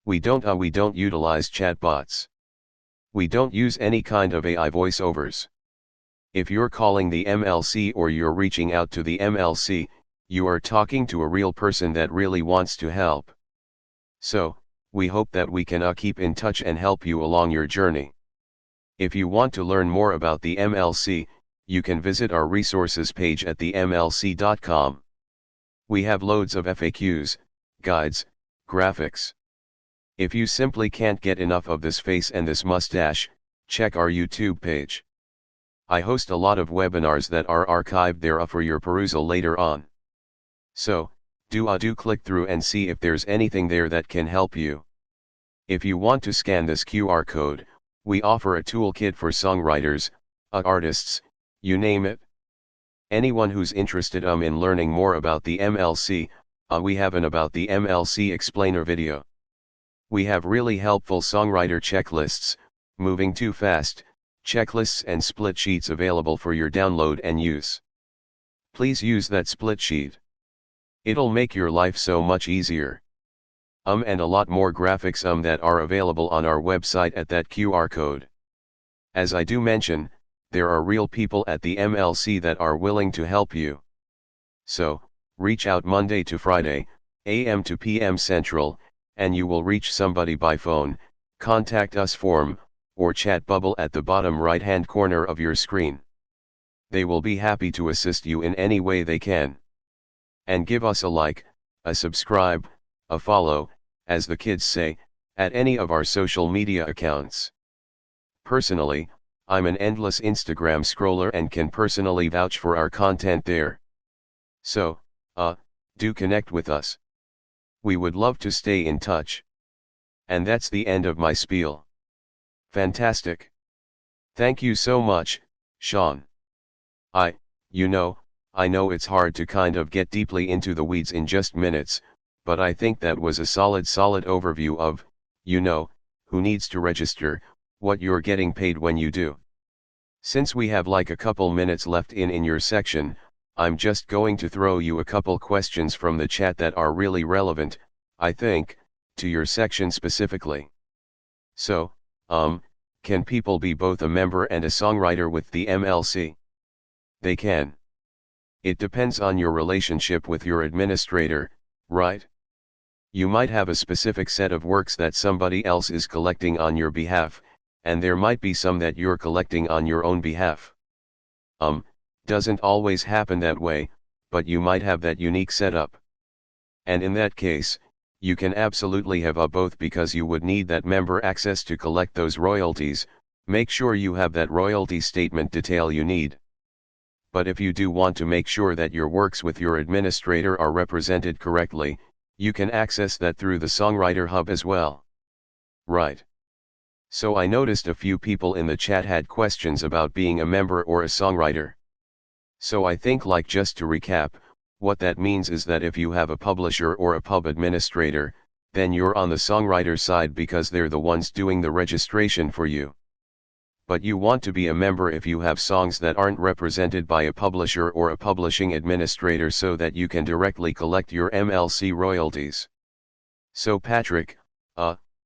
We don't utilize chatbots. We don't use any kind of AI voiceovers. If you're calling the MLC or you're reaching out to the MLC, you are talking to a real person that really wants to help. So, we hope that we can keep in touch and help you along your journey. If you want to learn more about the MLC, you can visit our resources page at the MLC.com. We have loads of FAQs, guides, graphics. If you simply can't get enough of this face and this mustache, check our YouTube page. I host a lot of webinars that are archived there for your perusal later on. So, do click through and see if there's anything there that can help you. If you want to scan this QR code, we offer a toolkit for songwriters, artists, you name it. Anyone who's interested in learning more about the MLC, we have an About the MLC explainer video. We have really helpful songwriter checklists, moving too fast, checklists and split sheets available for your download and use. Please use that split sheet. It'll make your life so much easier. And a lot more graphics that are available on our website at that QR code. As I do mention, there are real people at the MLC that are willing to help you. So, reach out Monday to Friday, AM to PM Central, and you will reach somebody by phone, contact us form, or chat bubble at the bottom right-hand corner of your screen. They will be happy to assist you in any way they can. And give us a like, a subscribe, a follow, as the kids say, at any of our social media accounts. Personally, I'm an endless Instagram scroller and can personally vouch for our content there. So, do connect with us. We would love to stay in touch. And that's the end of my spiel. Fantastic. Thank you so much, Sean. You know, I know it's hard to kind of get deeply into the weeds in just minutes, but I think that was a solid overview of, who needs to register, what you're getting paid when you do. Since we have like a couple minutes left in your section, I'm just going to throw you a couple questions from the chat that are really relevant, I think, to your section specifically. So, can people be both a member and a songwriter with the MLC? They can. It depends on your relationship with your administrator, right? You might have a specific set of works that somebody else is collecting on your behalf, and there might be some that you're collecting on your own behalf. Doesn't always happen that way, but you might have that unique setup. And in that case, you can absolutely have a both because you would need that member access to collect those royalties. Make sure you have that royalty statement detail you need. But if you do want to make sure that your works with your administrator are represented correctly, you can access that through the Songwriter Hub as well. Right. So I noticed a few people in the chat had questions about being a member or a songwriter. So I think just to recap, what that means is that if you have a publisher or a pub administrator, then you're on the songwriter side because they're the ones doing the registration for you. But you want to be a member if you have songs that aren't represented by a publisher or a publishing administrator so that you can directly collect your MLC royalties. So Patrick,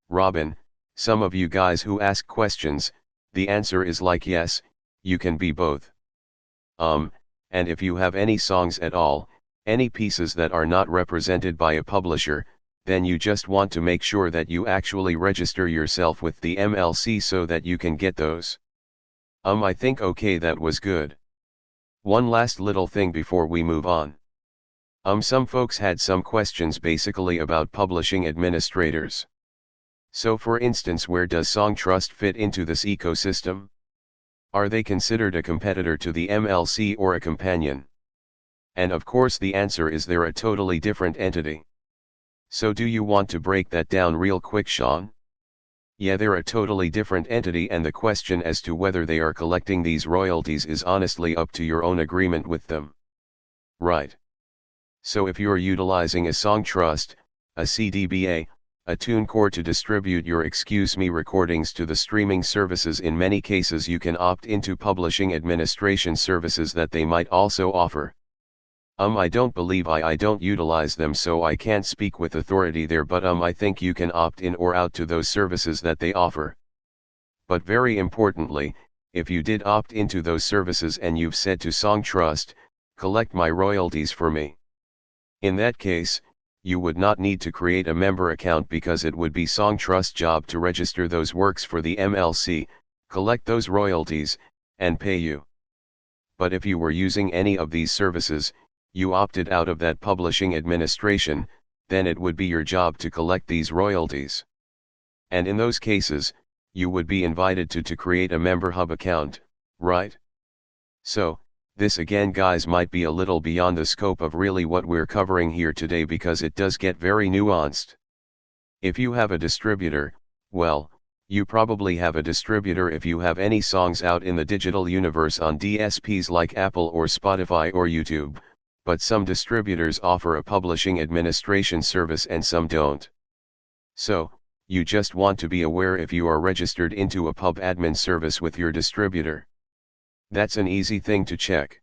Robin, some of you guys who ask questions, the answer is yes, you can be both. And if you have any songs at all, any pieces that are not represented by a publisher, then you just want to make sure that you actually register yourself with the MLC so that you can get those. I think okay, that was good. One last little thing before we move on. Some folks had some questions basically about publishing administrators. So for instance, where does Songtrust fit into this ecosystem? Are they considered a competitor to the MLC or a companion? And of course the answer is they're a totally different entity. So do you want to break that down real quick, Sean? Yeah, they're a totally different entity, and the question as to whether they are collecting these royalties is honestly up to your own agreement with them. Right. So if you're utilizing a Songtrust, a CDBA, a TuneCore to distribute your recordings to the streaming services, in many cases you can opt into publishing administration services that they might also offer. I don't believe I don't utilize them, so I can't speak with authority there, but I think you can opt in or out to those services that they offer. But very importantly, if you did opt into those services and you've said to Songtrust, collect my royalties for me. In that case, you would not need to create a member account because it would be Songtrust's job to register those works for the MLC, collect those royalties, and pay you. But if you were using any of these services, you opted out of that publishing administration, then it would be your job to collect these royalties. And in those cases, you would be invited to create a member hub account, right? So, this again guys might be a little beyond the scope of really what we're covering here today because it does get very nuanced. If you have a distributor, well, you probably have a distributor if you have any songs out in the digital universe on DSPs like Apple or Spotify or YouTube, but some distributors offer a publishing administration service and some don't. So, you just want to be aware if you are registered into a pub admin service with your distributor. That's an easy thing to check.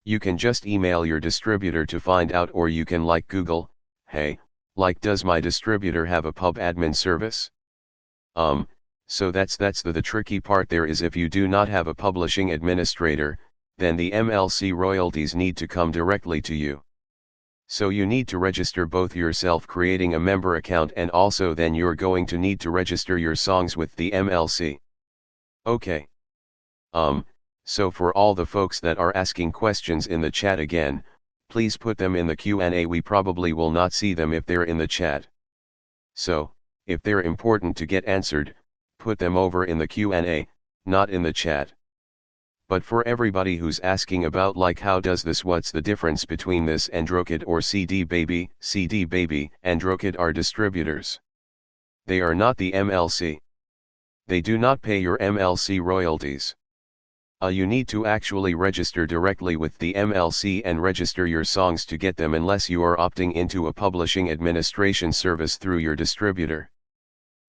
You can just email your distributor to find out, or you can Google, hey, does my distributor have a pub admin service? So that's the tricky part there is if you do not have a publishing administrator, then the MLC royalties need to come directly to you. So you need to register both yourself creating a member account, and also then you're going to need to register your songs with the MLC. Okay. So for all the folks that are asking questions in the chat again, please put them in the Q&A. We probably will not see them if they're in the chat. So, if they're important to get answered, put them over in the Q&A, not in the chat. But for everybody who's asking about how does this, what's the difference between this and Androkid or CD Baby and Androkid are distributors. They are not the MLC. They do not pay your MLC royalties. You need to actually register directly with the MLC and register your songs to get them unless you are opting into a publishing administration service through your distributor.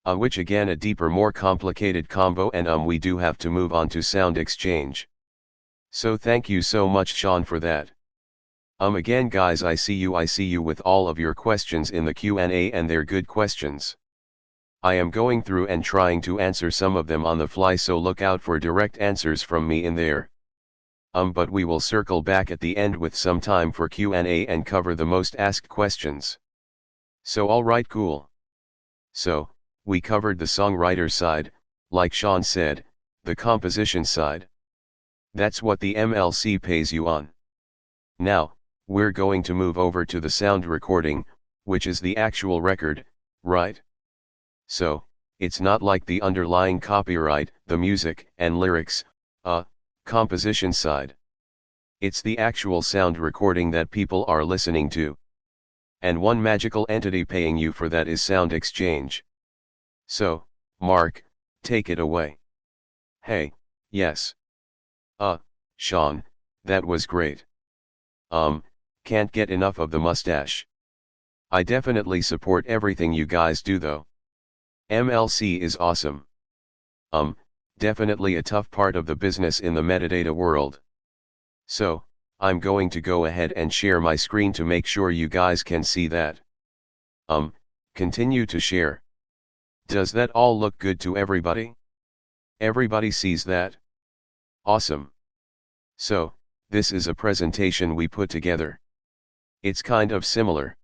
Which again a deeper more complicated combo, and we do have to move on to Sound Exchange. So thank you so much Sean for that. Again guys, I see you with all of your questions in the Q&A, and they're good questions. I am going through and trying to answer some of them on the fly, so look out for direct answers from me in there. But we will circle back at the end with some time for Q&A and cover the most asked questions. So alright, cool. So, we covered the songwriter side, like Sean said, the composition side. That's what the MLC pays you on. Now, we're going to move over to the sound recording, which is the actual record, right? So, it's not like the underlying copyright, the music and lyrics, composition side. It's the actual sound recording that people are listening to. And one magical entity paying you for that is Sound Exchange. So, Mark, take it away. Hey, yes. Sean, that was great. Can't get enough of the mustache. I definitely support everything you guys do though. MLC is awesome. Definitely a tough part of the business in the metadata world. So, I'm going to go ahead and share my screen to make sure you guys can see that. Continue to share. Does that all look good to everybody? Everybody sees that? Awesome. So, this is a presentation we put together. It's kind of similar.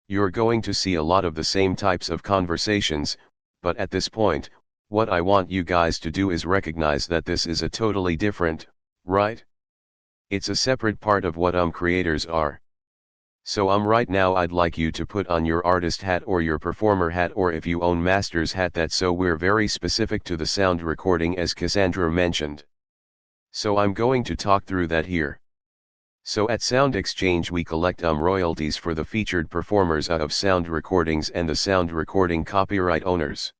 You're going to see a lot of the same types of conversations, but at this point, what I want you guys to do is recognize that this is a totally different, right? It's a separate part of what creators are. So right now I'd like you to put on your artist hat or your performer hat, or if you own master's hat, that so we're very specific to the sound recording as Cassandra mentioned. So I'm going to talk through that here. So at Sound Exchange we collect royalties for the featured performers of sound recordings and the sound recording copyright owners.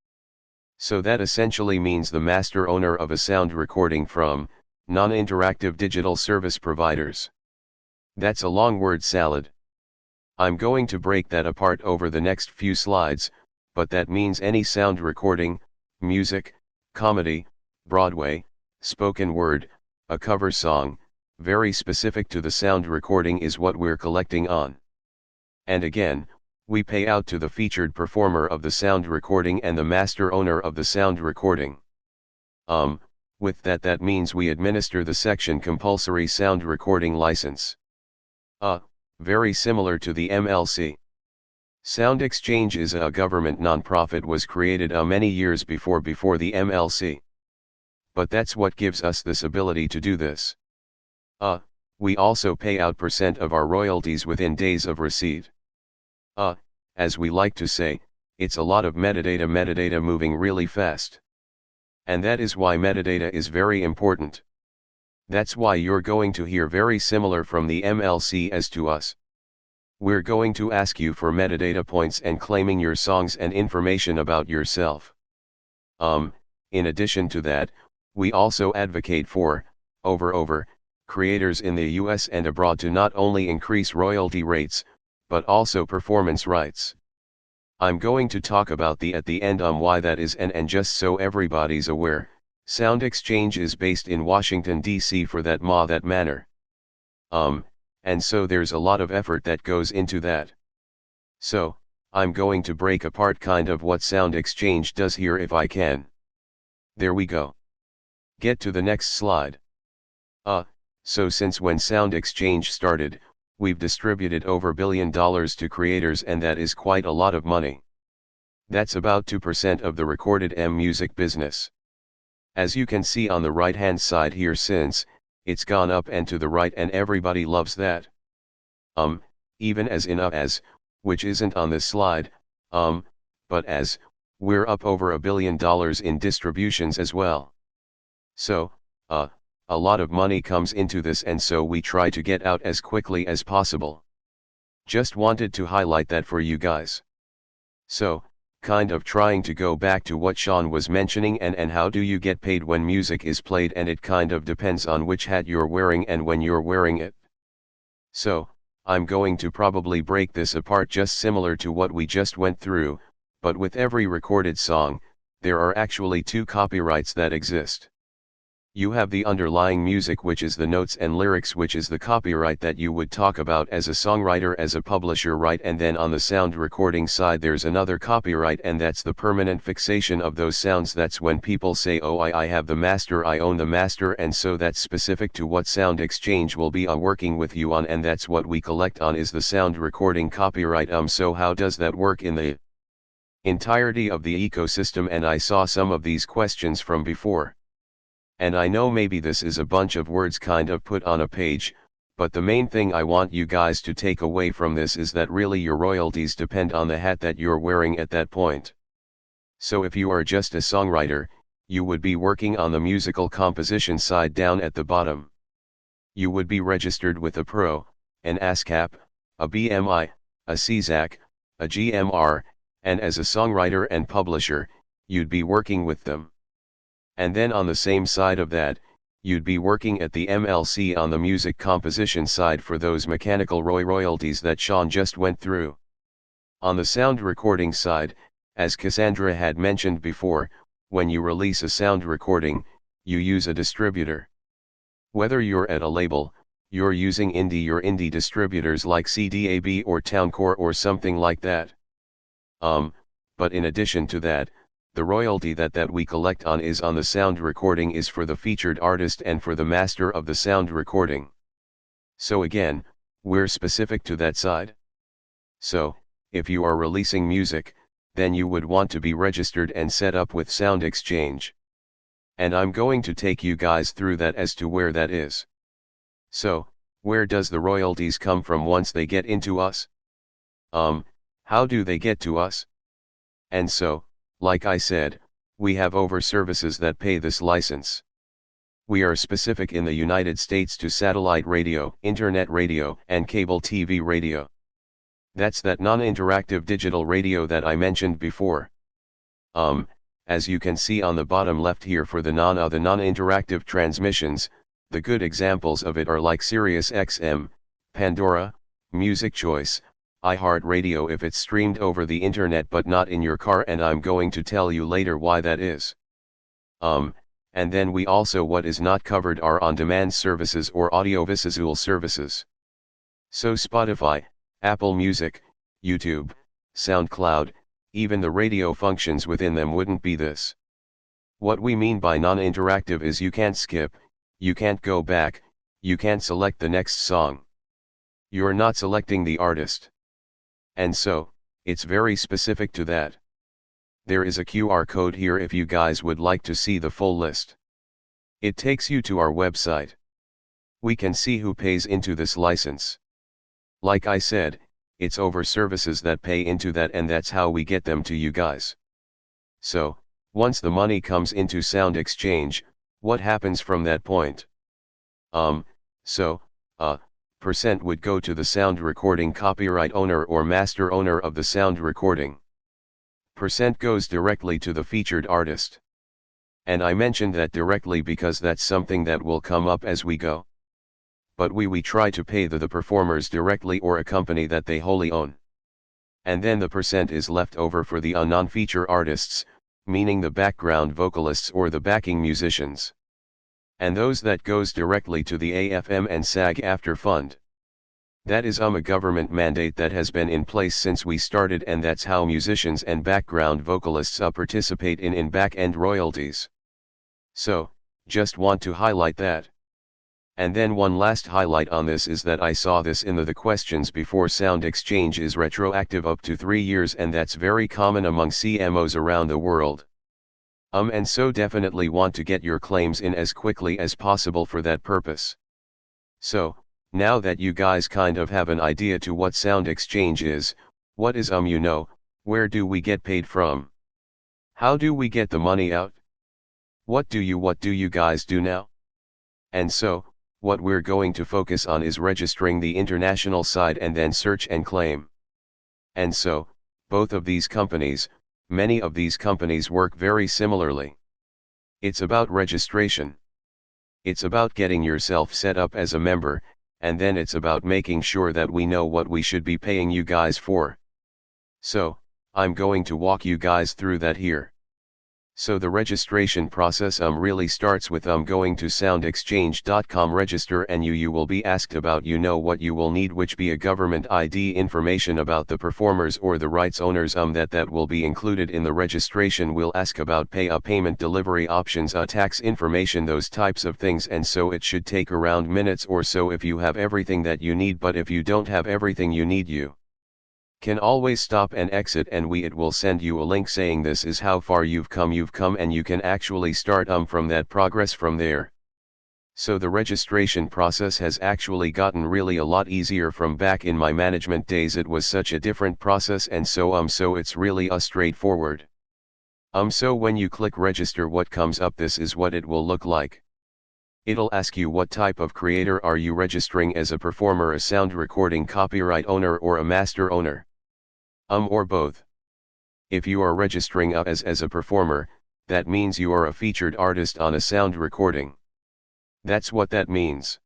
So that essentially means the master owner of a sound recording from non-interactive digital service providers. That's a long word salad. I'm going to break that apart over the next few slides, but that means any sound recording, music, comedy, Broadway, spoken word, a cover song, very specific to the sound recording is what we're collecting on. And again, we pay out to the featured performer of the sound recording and the master owner of the sound recording. With that means we administer the section compulsory sound recording license. Very similar to the MLC. Sound Exchange is a government nonprofit, was created many years before the MLC. But that's what gives us this ability to do this. We also pay out % of our royalties within days of receipt. As we like to say, it's a lot of metadata moving really fast. And that is why metadata is very important. That's why you're going to hear very similar from the MLC as to us. We're going to ask you for metadata points and claiming your songs and information about yourself. In addition to that, we also advocate for, creators in the US and abroad to not only increase royalty rates, but also performance rights. I'm going to talk about at the end why that is, and just so everybody's aware, Sound Exchange is based in Washington, D.C. for that manner. And so there's a lot of effort that goes into that. So, I'm going to break apart kind of what Sound Exchange does here if I can. There we go. Get to the next slide. So since when Sound Exchange started, we've distributed over $1 billion to creators, and that is quite a lot of money. That's about 2% of the recorded music business. As you can see on the right hand side here, since it's gone up and to the right, and everybody loves that. Even as in as, which isn't on this slide, but as, we're up over $1 billion in distributions as well. So, a lot of money comes into this, and so we try to get out as quickly as possible. Just wanted to highlight that for you guys. So, kind of trying to go back to what Sean was mentioning and how do you get paid when music is played, and it kind of depends on which hat you're wearing and when you're wearing it. So, I'm going to probably break this apart just similar to what we just went through, but with every recorded song, there are actually two copyrights that exist. You have the underlying music, which is the notes and lyrics, which is the copyright that you would talk about as a songwriter, as a publisher, right? And then on the sound recording side there's another copyright, and that's the permanent fixation of those sounds. That's when people say, oh, I have the master, I own the master, and so that's specific to what Sound Exchange will be working with you on, and that's what we collect on is the sound recording copyright. So how does that work in the entirety of the ecosystem? And I saw some of these questions from before. And I know maybe this is a bunch of words kind of put on a page, but the main thing I want you guys to take away from this is that really your royalties depend on the hat that you're wearing at that point. So if you are just a songwriter, you would be working on the musical composition side down at the bottom. You would be registered with a Pro, an ASCAP, a BMI, a CZAC, a GMR, and as a songwriter and publisher, you'd be working with them. And then on the same side of that, you'd be working at the MLC on the music composition side for those mechanical royalties that Sean just went through. On the sound recording side, as Cassandra had mentioned before, when you release a sound recording, you use a distributor. Whether you're at a label, you're using your indie distributors like CDAB or Towncore or something like that. But in addition to that, the royalty that we collect on is on the sound recording is for the featured artist and for the master of the sound recording. So again, we're specific to that side. So, if you are releasing music, then you would want to be registered and set up with Sound Exchange. And I'm going to take you guys through that as to where that is. So, where does the royalties come from once they get into us? How do they get to us? And so, like I said, we have over services that pay this license. We are specific in the United States to satellite radio, internet radio, and cable TV radio. That's that non-interactive digital radio that I mentioned before. As you can see on the bottom left here for the non-interactive transmissions, the good examples of it are like Sirius XM, Pandora, Music Choice, iHeartRadio if it's streamed over the internet but not in your car, and I'm going to tell you later why that is. And then we also what is not covered are on-demand services or audiovisual services. So Spotify, Apple Music, YouTube, SoundCloud, even the radio functions within them wouldn't be this. What we mean by non-interactive is you can't skip, you can't go back, you can't select the next song. You're not selecting the artist. And so, it's very specific to that. There is a QR code here if you guys would like to see the full list. It takes you to our website. We can see who pays into this license. Like I said, it's over services that pay into that, and that's how we get them to you guys. So, once the money comes into Sound Exchange, what happens from that point? Percent would go to the sound recording copyright owner or master owner of the sound recording. Percent goes directly to the featured artist. And I mentioned that directly because that's something that will come up as we go. But we try to pay the performers directly or a company that they wholly own. And then the percent is left over for the non-feature artists, meaning the background vocalists or the backing musicians. And those that goes directly to the AFM and SAG-AFTRA fund. That is a government mandate that has been in place since we started, and that's how musicians and background vocalists participate in back-end royalties. So, just want to highlight that. And then one last highlight on this is that I saw this in the questions before. Sound Exchange is retroactive up to 3 years, and that's very common among CMOs around the world. And so definitely want to get your claims in as quickly as possible for that purpose. So, now that you guys kind of have an idea to what Sound Exchange is, what is where do we get paid from? How do we get the money out? What do you guys do now? And so, what we're going to focus on is registering the international side and then search and claim. And so, both of these companies, Many of these companies work very similarly. It's about registration. It's about getting yourself set up as a member, and then it's about making sure that we know what we should be paying you guys for. So, I'm going to walk you guys through that here. So the registration process really starts with going to soundexchange.com, register, and you will be asked about what you will need, which be a government ID, information about the performers or the rights owners that will be included in the registration. Will ask about payment delivery options, tax information, those types of things, and so it should take around minutes or so if you have everything that you need. But if you don't have everything you need, you can always stop and exit, and it will send you a link saying this is how far you've come, and you can actually start from that progress from there. So the registration process has actually gotten really a lot easier from back in my management days. It was such a different process, and so it's really straightforward. So when you click register, what comes up, this is what it will look like. It'll ask you what type of creator are you registering as, a performer, a sound recording copyright owner, or a master owner. Or both. If you are registering as a performer, that means you are a featured artist on a sound recording. That's what that means.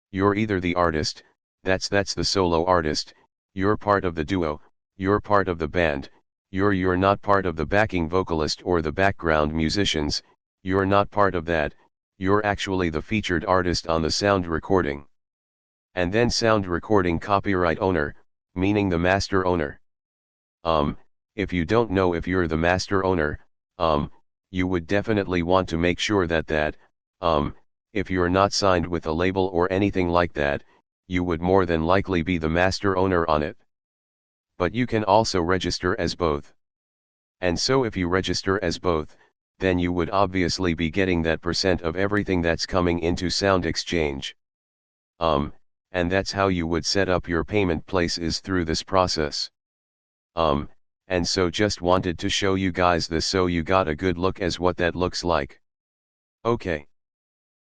You're either the artist, that's the solo artist, you're part of the duo, you're part of the band, you're not part of the backing vocalist or the background musicians, you're not part of that, you're actually the featured artist on the sound recording. And then sound recording copyright owner, meaning the master owner. If you don't know if you're the master owner, you would definitely want to make sure that if you're not signed with a label or anything like that, you would more than likely be the master owner on it. But you can also register as both. And so if you register as both, then you would obviously be getting that % of everything that's coming into Sound Exchange. And that's how you would set up your payment place, is through this process. And so just wanted to show you guys this so you got a good look as what that looks like. Okay.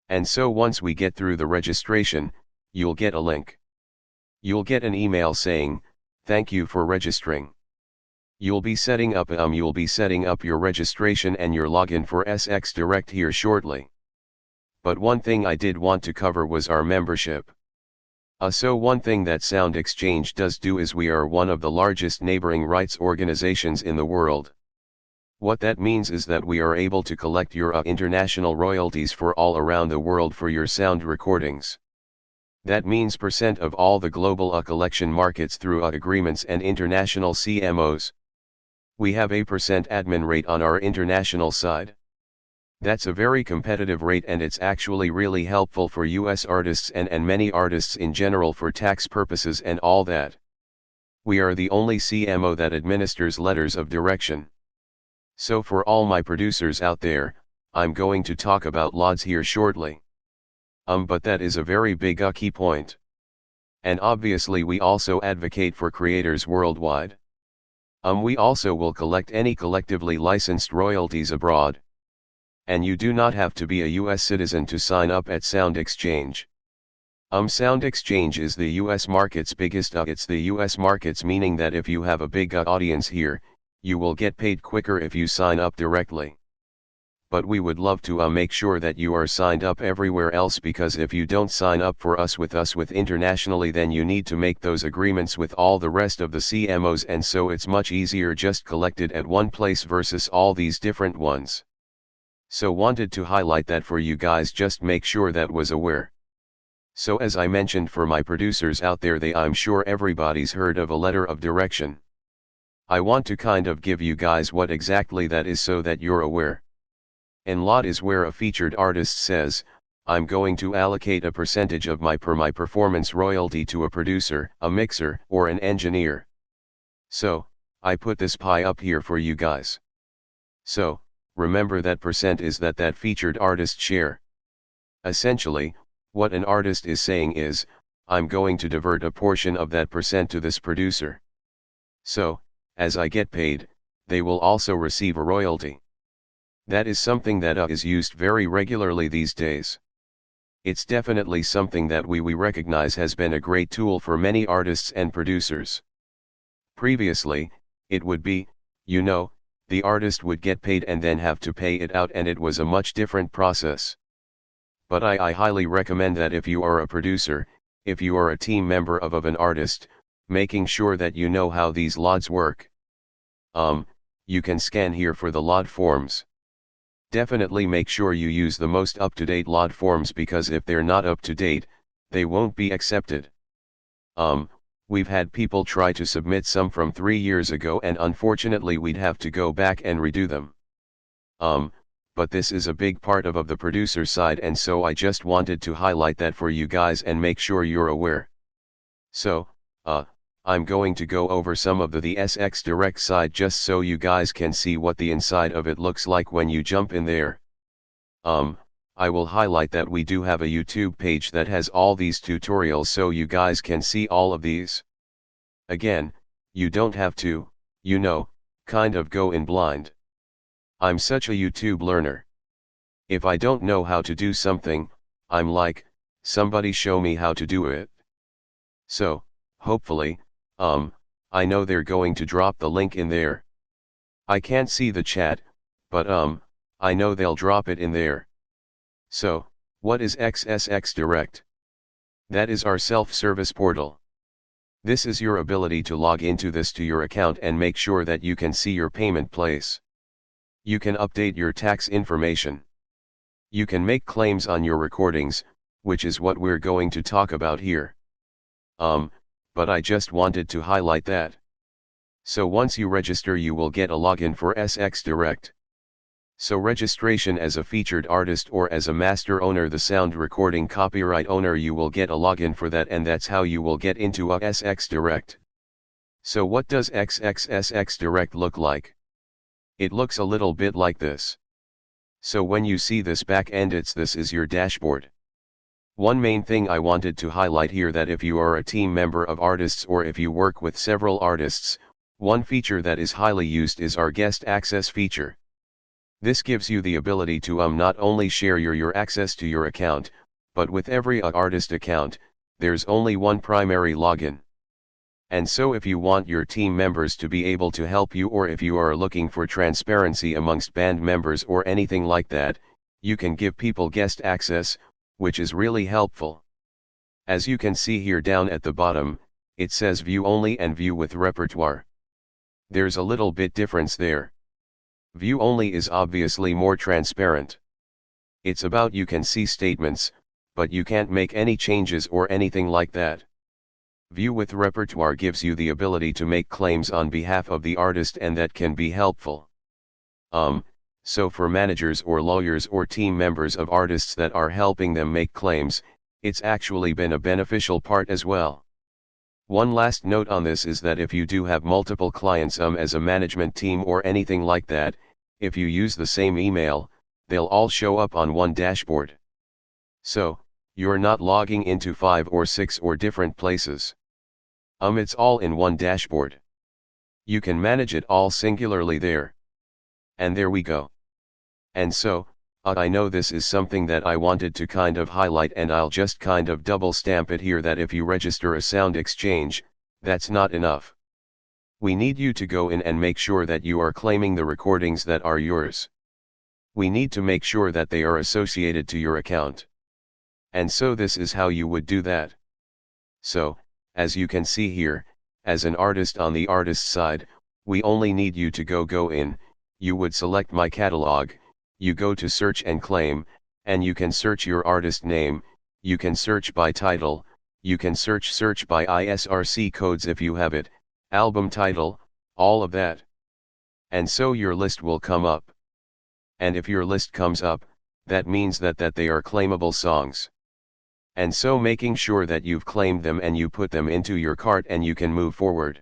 And so once we get through the registration, you'll get a link. You'll get an email saying, thank you for registering. You'll be setting up your registration and your login for SX Direct here shortly. But one thing I did want to cover was our membership. So one thing that Sound Exchange does do is we are one of the largest neighboring rights organizations in the world. What that means is that we are able to collect your international royalties for all around the world for your sound recordings. That means % of all the global collection markets through agreements and international CMOs. We have a % admin rate on our international side. That's a very competitive rate, and it's actually really helpful for US artists and many artists in general for tax purposes and all that. We are the only CMO that administers letters of direction. So for all my producers out there, I'm going to talk about LODs here shortly. But that is a very big key point. And obviously we also advocate for creators worldwide. We also will collect any collectively licensed royalties abroad. And you do not have to be a US citizen to sign up at Sound Exchange. Sound Exchange is the US market's biggest. It's the US markets, meaning that if you have a big audience here, you will get paid quicker if you sign up directly. But we would love to make sure that you are signed up everywhere else, because if you don't sign up for us with internationally, then you need to make those agreements with all the rest of the CMOs, and so it's much easier just collected at one place versus all these different ones. So wanted to highlight that for you guys, just make sure that was aware. So as I mentioned, for my producers out there, I'm sure everybody's heard of a letter of direction. I want to kind of give you guys what exactly that is so that you're aware. An LOD is where a featured artist says, I'm going to allocate a percentage of my performance royalty to a producer, a mixer, or an engineer. So, I put this pie up here for you guys. So, remember that % is that featured artist share. Essentially, what an artist is saying is, I'm going to divert a portion of that % to this producer. So, as I get paid, they will also receive a royalty. That is something that is used very regularly these days. It's definitely something that we recognize has been a great tool for many artists and producers. Previously, it would be, the artist would get paid and then have to pay it out, and it was a much different process. But I highly recommend that if you are a producer, if you are a team member of an artist, making sure that you know how these LODs work. You can scan here for the LOD forms. Definitely make sure you use the most up-to-date LOD forms, because if they're not up to date, they won't be accepted. We've had people try to submit some from 3 years ago, and unfortunately we'd have to go back and redo them. But this is a big part of the producer side, and so I just wanted to highlight that for you guys and make sure you're aware. So, I'm going to go over some of the SX Direct side just so you guys can see what the inside of it looks like when you jump in there. I will highlight that we do have a YouTube page that has all these tutorials so you guys can see all of these. Again, you don't have to, kind of go in blind. I'm such a YouTube learner. If I don't know how to do something, I'm like, somebody show me how to do it. So, hopefully, I know they're going to drop the link in there. I can't see the chat, but I know they'll drop it in there. So, what is SX Direct? That is our self-service portal. This is your ability to log into this to your account and make sure that you can see your payment place. You can update your tax information. You can make claims on your recordings, which is what we're going to talk about here. But I just wanted to highlight that. So once you register, you will get a login for SX Direct. So registration as a featured artist or as a master owner, the sound recording copyright owner, you will get a login for that, and that's how you will get into a SX Direct. So what does SX Direct look like? It looks a little bit like this. So when you see this back end, this is your dashboard. One main thing I wanted to highlight here, that if you are a team member of artists or if you work with several artists, one feature that is highly used is our guest access feature. This gives you the ability to not only share your access to your account, but with every artist account, there's only one primary login. And so if you want your team members to be able to help you, or if you are looking for transparency amongst band members or anything like that, you can give people guest access, which is really helpful. As you can see here down at the bottom, it says view only and view with repertoire. There's a little bit difference there. View only is obviously more transparent. It's about you can see statements, but you can't make any changes or anything like that. View with repertoire gives you the ability to make claims on behalf of the artist, and that can be helpful. So for managers or lawyers or team members of artists that are helping them make claims, it's actually been a beneficial part as well. One last note on this is that if you do have multiple clients as a management team or anything like that, if you use the same email, they'll all show up on one dashboard. So, you're not logging into 5 or 6 or different places. It's all in one dashboard. You can manage it all singularly there. And there we go. And so, I know this is something that I wanted to kind of highlight, and I'll just kind of double stamp it here, that if you register a sound exchange, that's not enough. We need you to go in and make sure that you are claiming the recordings that are yours. We need to make sure that they are associated to your account. And so this is how you would do that. So, as you can see here, as an artist on the artist side, we only need you to go in, you would select my catalog, you go to search and claim, and you can search your artist name, you can search by title, you can search by ISRC codes if you have it, album title, all of that. And so your list will come up. And if your list comes up, that means that they are claimable songs. And so making sure that you've claimed them and you put them into your cart and you can move forward.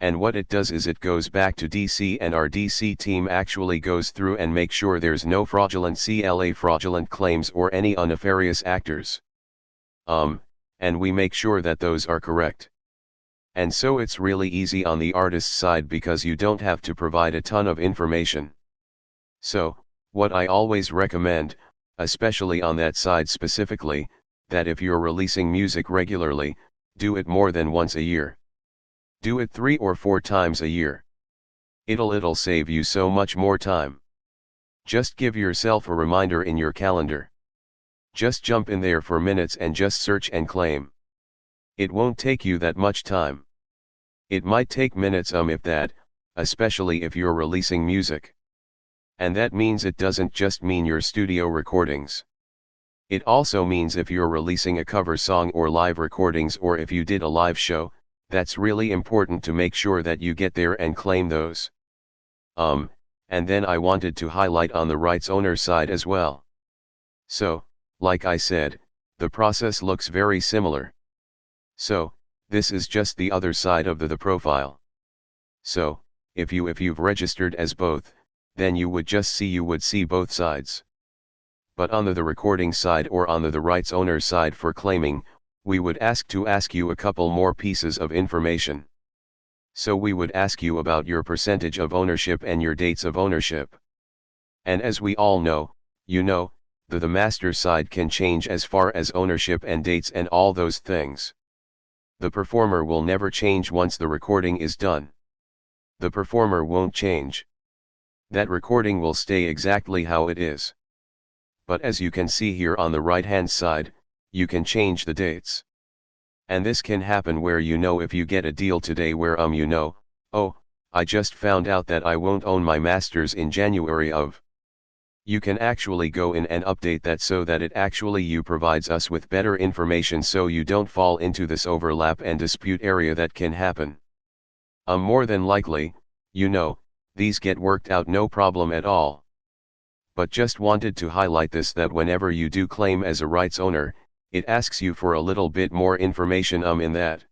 And what it does is it goes back to DC, and our DC team actually goes through and make sure there's no fraudulent claims or any nefarious actors. And we make sure that those are correct. And so it's really easy on the artist side because you don't have to provide a ton of information. So, what I always recommend, especially on that side specifically, that if you're releasing music regularly, do it more than once a year. Do it 3 or 4 times a year. It'll save you so much more time. Just give yourself a reminder in your calendar. Just jump in there for minutes and just search and claim. It won't take you that much time. It might take minutes if that, especially if you're releasing music. And that means it doesn't just mean your studio recordings. It also means if you're releasing a cover song or live recordings, or if you did a live show, that's really important to make sure that you get there and claim those. And then I wanted to highlight on the rights owner side as well. So, like I said, the process looks very similar. So, this is just the other side of the profile. So, if you've registered as both, then you would see both sides. But on the recording side or on the rights owner side for claiming, we would ask you a couple more pieces of information. So we would ask you about your percentage of ownership and your dates of ownership. And as we all know, the master side can change as far as ownership and dates and all those things. The performer will never change once the recording is done. The performer won't change. That recording will stay exactly how it is. But as you can see here on the right hand side, you can change the dates. And this can happen where if you get a deal today where oh, I just found out that I won't own my masters in January of. You can actually go in and update that so that it actually provides us with better information so you don't fall into this overlap and dispute area that can happen. More than likely, these get worked out no problem at all. But just wanted to highlight this, that whenever you do claim as a rights owner, it asks you for a little bit more information in that.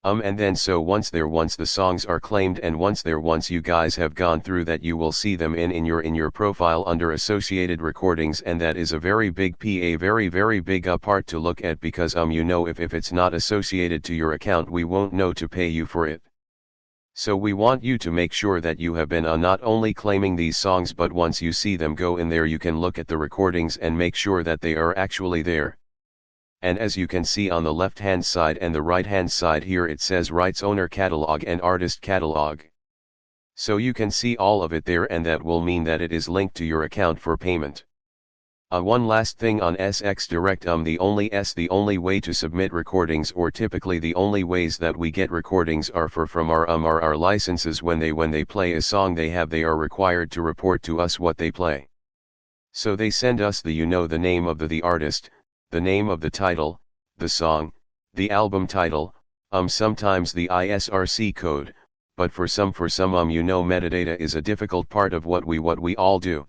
And then so once the songs are claimed and once you guys have gone through that, you will see them in your profile under associated recordings, and that is a very big very big part to look at, because if it's not associated to your account, we won't know to pay you for it. So we want you to make sure that you have been not only claiming these songs, but once you see them go in there, you can look at the recordings and make sure that they are actually there. And as you can see on the left hand side and the right hand side here, it says rights owner catalog and artist catalog. So you can see all of it there, and that will mean that it is linked to your account for payment. One last thing on SX Direct, the only way to submit recordings, or typically the only ways that we get recordings, are from our licenses. When they play a song, they are required to report to us what they play. So they send us the name of the artist, the name of the title, the song, the album title, sometimes the ISRC code, but for some metadata is a difficult part of what we all do.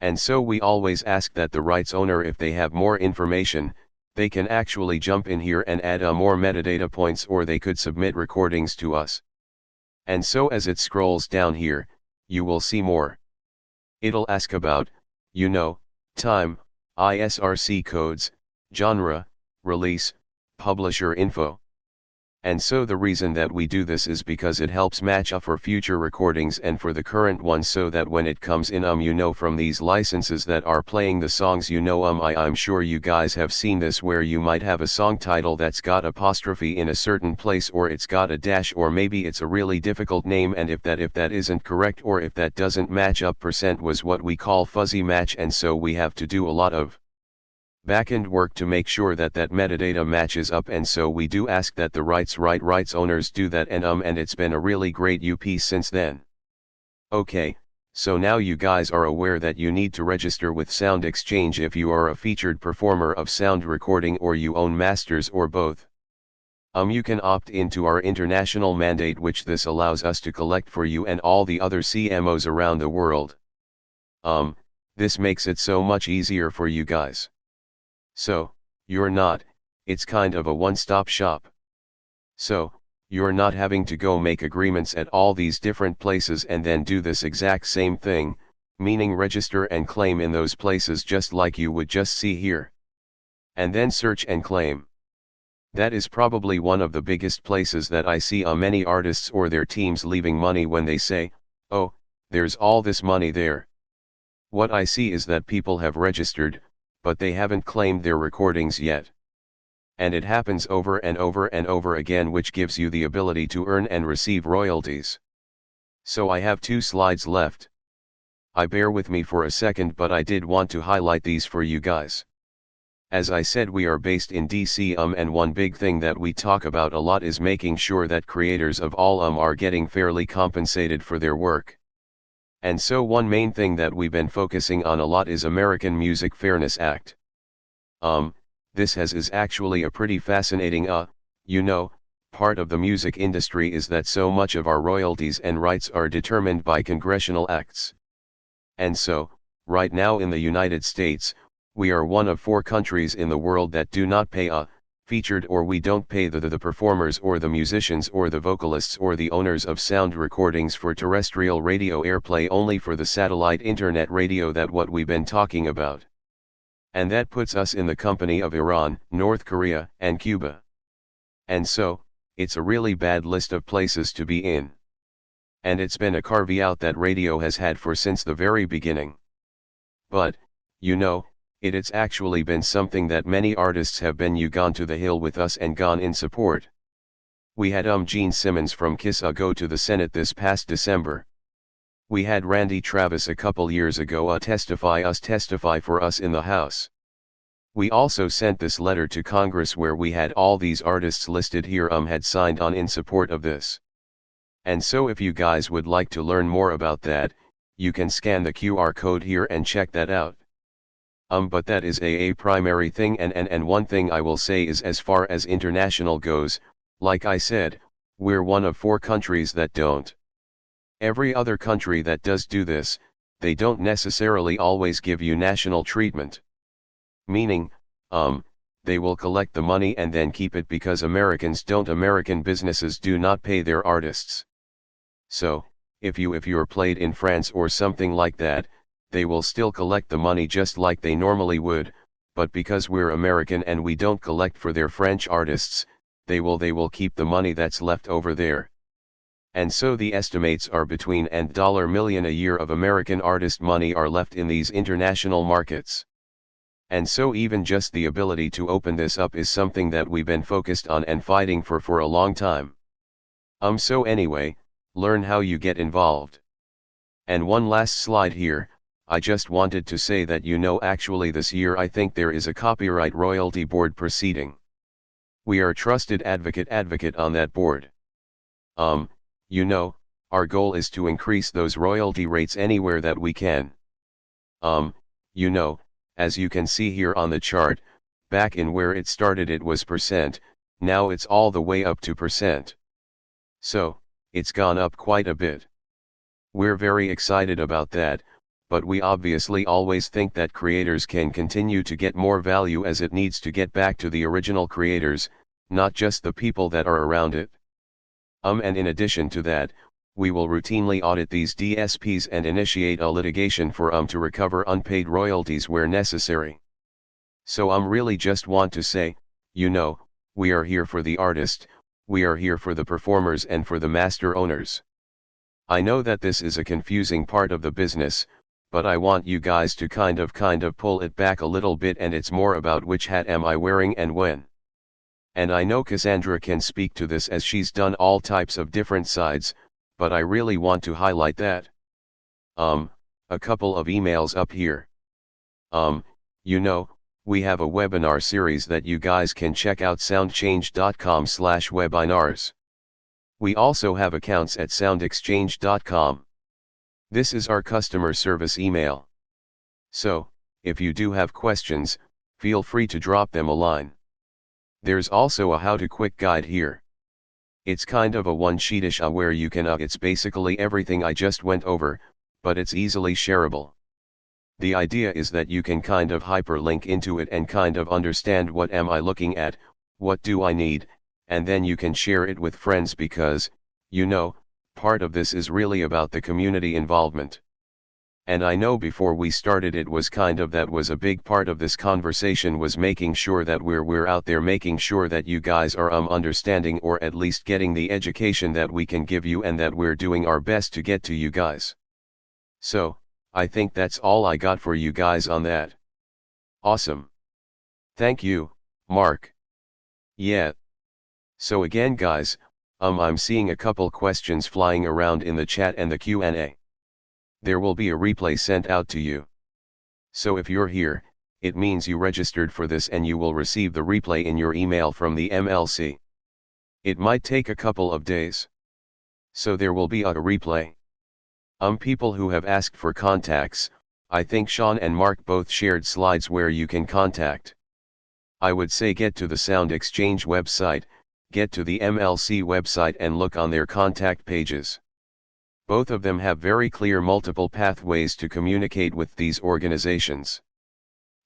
And so we always ask that the rights owner, if they have more information, they can actually jump in here and add more metadata points, or they could submit recordings to us. And so as it scrolls down here, you will see more. It'll ask about, time, ISRC codes, genre, release, publisher info. And so the reason that we do this is because it helps match up for future recordings and for the current ones, so that when it comes in from these licenses that are playing the songs, I'm sure you guys have seen this, where you might have a song title that's got apostrophe in a certain place, or it's got a dash, or maybe it's a really difficult name, and if that isn't correct, or if that doesn't match up, was what we call fuzzy match, and so we have to do a lot of backend work to make sure that metadata matches up, and so we do ask that the rights owners do that, and it's been a really great since then. Okay, so now you guys are aware that you need to register with Sound Exchange if you are a featured performer of sound recording, or you own masters, or both. You can opt into our international mandate, which this allows us to collect for you and all the other CMOs around the world. This makes it so much easier for you guys. So, it's kind of a one-stop shop. So, you're not having to go make agreements at all these different places and then do this exact same thing, meaning register and claim in those places just like you would just see here. And then search and claim. That is probably one of the biggest places that I see many artists or their teams leaving money when they say, oh, there's all this money there. What I see is that people have registered, but they haven't claimed their recordings yet. And it happens over and over and over again, which gives you the ability to earn and receive royalties. So I have 2 slides left. Bear with me for a second, but I did want to highlight these for you guys. As I said, we are based in DC, and one big thing that we talk about a lot is making sure that creators of all are getting fairly compensated for their work. And so one main thing that we've been focusing on a lot is American Music Fairness Act. This is actually a pretty fascinating part of the music industry is that so much of our royalties and rights are determined by congressional acts. And so, right now in the United States, we are one of 4 countries in the world that do not pay featured, or we don't pay the performers or the musicians or the vocalists or the owners of sound recordings for terrestrial radio airplay, only for the satellite internet radio, that what we've been talking about. And that puts us in the company of Iran, North Korea, and Cuba. And so, it's a really bad list of places to be in. And it's been a carve-out that radio has had for since the very beginning. But, it's actually been something that many artists have been gone to the hill with us and gone in support. We had Gene Simmons from Kiss go to the Senate this past December. We had Randy Travis a couple years ago testify for us in the House. We also sent this letter to Congress where we had all these artists listed here had signed on in support of this. And so if you guys would like to learn more about that, you can scan the QR code here and check that out. But that is a primary thing, and one thing I will say is, as far as international goes, like I said, we're one of 4 countries that don't. Every other country that does do this, they don't necessarily always give you national treatment. Meaning, they will collect the money and then keep it because American businesses do not pay their artists. So, if you're played in France or something like that, they will still collect the money just like they normally would, but because we're American and we don't collect for their French artists, they will keep the money that's left over there. And so the estimates are between $1 million a year of American artist money are left in these international markets. And so even just the ability to open this up is something that we've been focused on and fighting for a long time. So anyway, learn how you get involved. And one last slide here, I just wanted to say that actually this year I think there is a copyright royalty board proceeding. We are trusted advocate on that board. Our goal is to increase those royalty rates anywhere that we can. As you can see here on the chart, back in where it started it was %, now it's all the way up to %. So, it's gone up quite a bit. We're very excited about that, but we obviously always think that creators can continue to get more value, as it needs to get back to the original creators, not just the people that are around it. And in addition to that, we will routinely audit these DSPs and initiate a litigation for to recover unpaid royalties where necessary. So really just want to say, we are here for the artist, we are here for the performers and for the master owners. I know that this is a confusing part of the business, but I want you guys to kind of pull it back a little bit, and it's more about which hat am I wearing and when. And I know Cassandra can speak to this as she's done all types of different sides, but I really want to highlight that. A couple of emails up here. We have a webinar series that you guys can check out, soundchange.com/webinars. We also have accounts at soundexchange.com. This is our customer service email. So, if you do have questions, feel free to drop them a line. There's also a how to quick guide here. It's kind of a one-sheetish where you can it's basically everything I just went over, but it's easily shareable. The idea is that you can kind of hyperlink into it and kind of understand what am I looking at, what do I need, and then you can share it with friends because, part of this is really about the community involvement. And I know before we started it was that was a big part of this conversation, was making sure that we're out there, making sure that you guys are understanding, or at least getting the education that we can give you, and that we're doing our best to get to you guys. So, I think that's all I got for you guys on that. Awesome. Thank you, Mark. Yeah. So again guys, I'm seeing a couple questions flying around in the chat and the Q&A. There will be a replay sent out to you. So if you're here, it means you registered for this and you will receive the replay in your email from the MLC. It might take a couple of days. So there will be a replay. People who have asked for contacts, I think Sean and Mark both shared slides where you can contact. I would say get to the Sound Exchange website, get to the MLC website and look on their contact pages. Both of them have very clear multiple pathways to communicate with these organizations.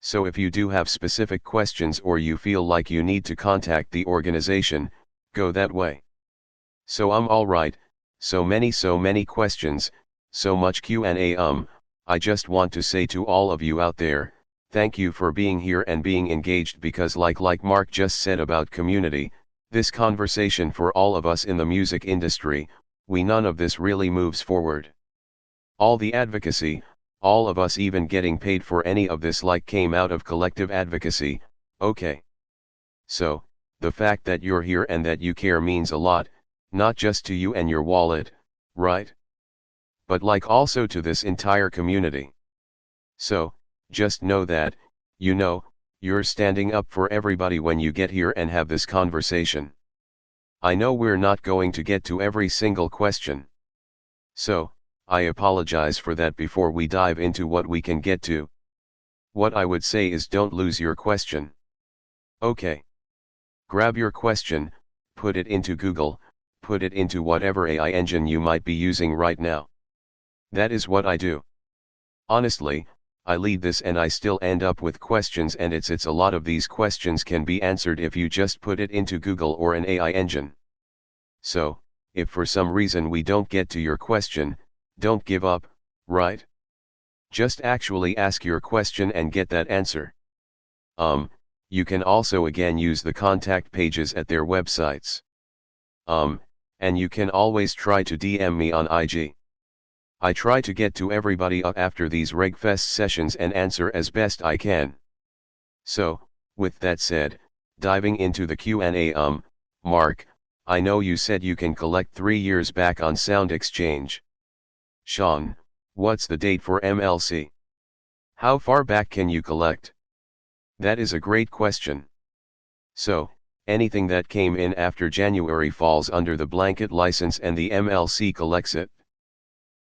So if you do have specific questions or you feel like you need to contact the organization, go that way. So alright, so many questions, so much Q&A. I just want to say to all of you out there, thank you for being here and being engaged, because like Mark just said about community, this conversation for all of us in the music industry, none of this really moves forward. All the advocacy, all of us even getting paid for any of this came out of collective advocacy, okay. So, the fact that you're here and that you care means a lot, not just to you and your wallet, right? But also to this entire community. So, just know that, you're standing up for everybody when you get here and have this conversation. I know we're not going to get to every single question. So, I apologize for that before we dive into what we can get to. What I would say is don't lose your question. Okay. Grab your question, put it into Google, put it into whatever AI engine you might be using right now. That is what I do. Honestly, I lead this and I still end up with questions, and it's a lot of these questions can be answered if you just put it into Google or an AI engine. So, if for some reason we don't get to your question, don't give up, right? Just actually ask your question and get that answer. You can also again use the contact pages at their websites. And you can always try to DM me on IG. I try to get to everybody after these RegFest sessions and answer as best I can. So, with that said, diving into the Q&A. Mark, I know you said you can collect 3 years back on Sound Exchange. Sean, what's the date for MLC? How far back can you collect? That is a great question. So, anything that came in after January falls under the blanket license and the MLC collects it.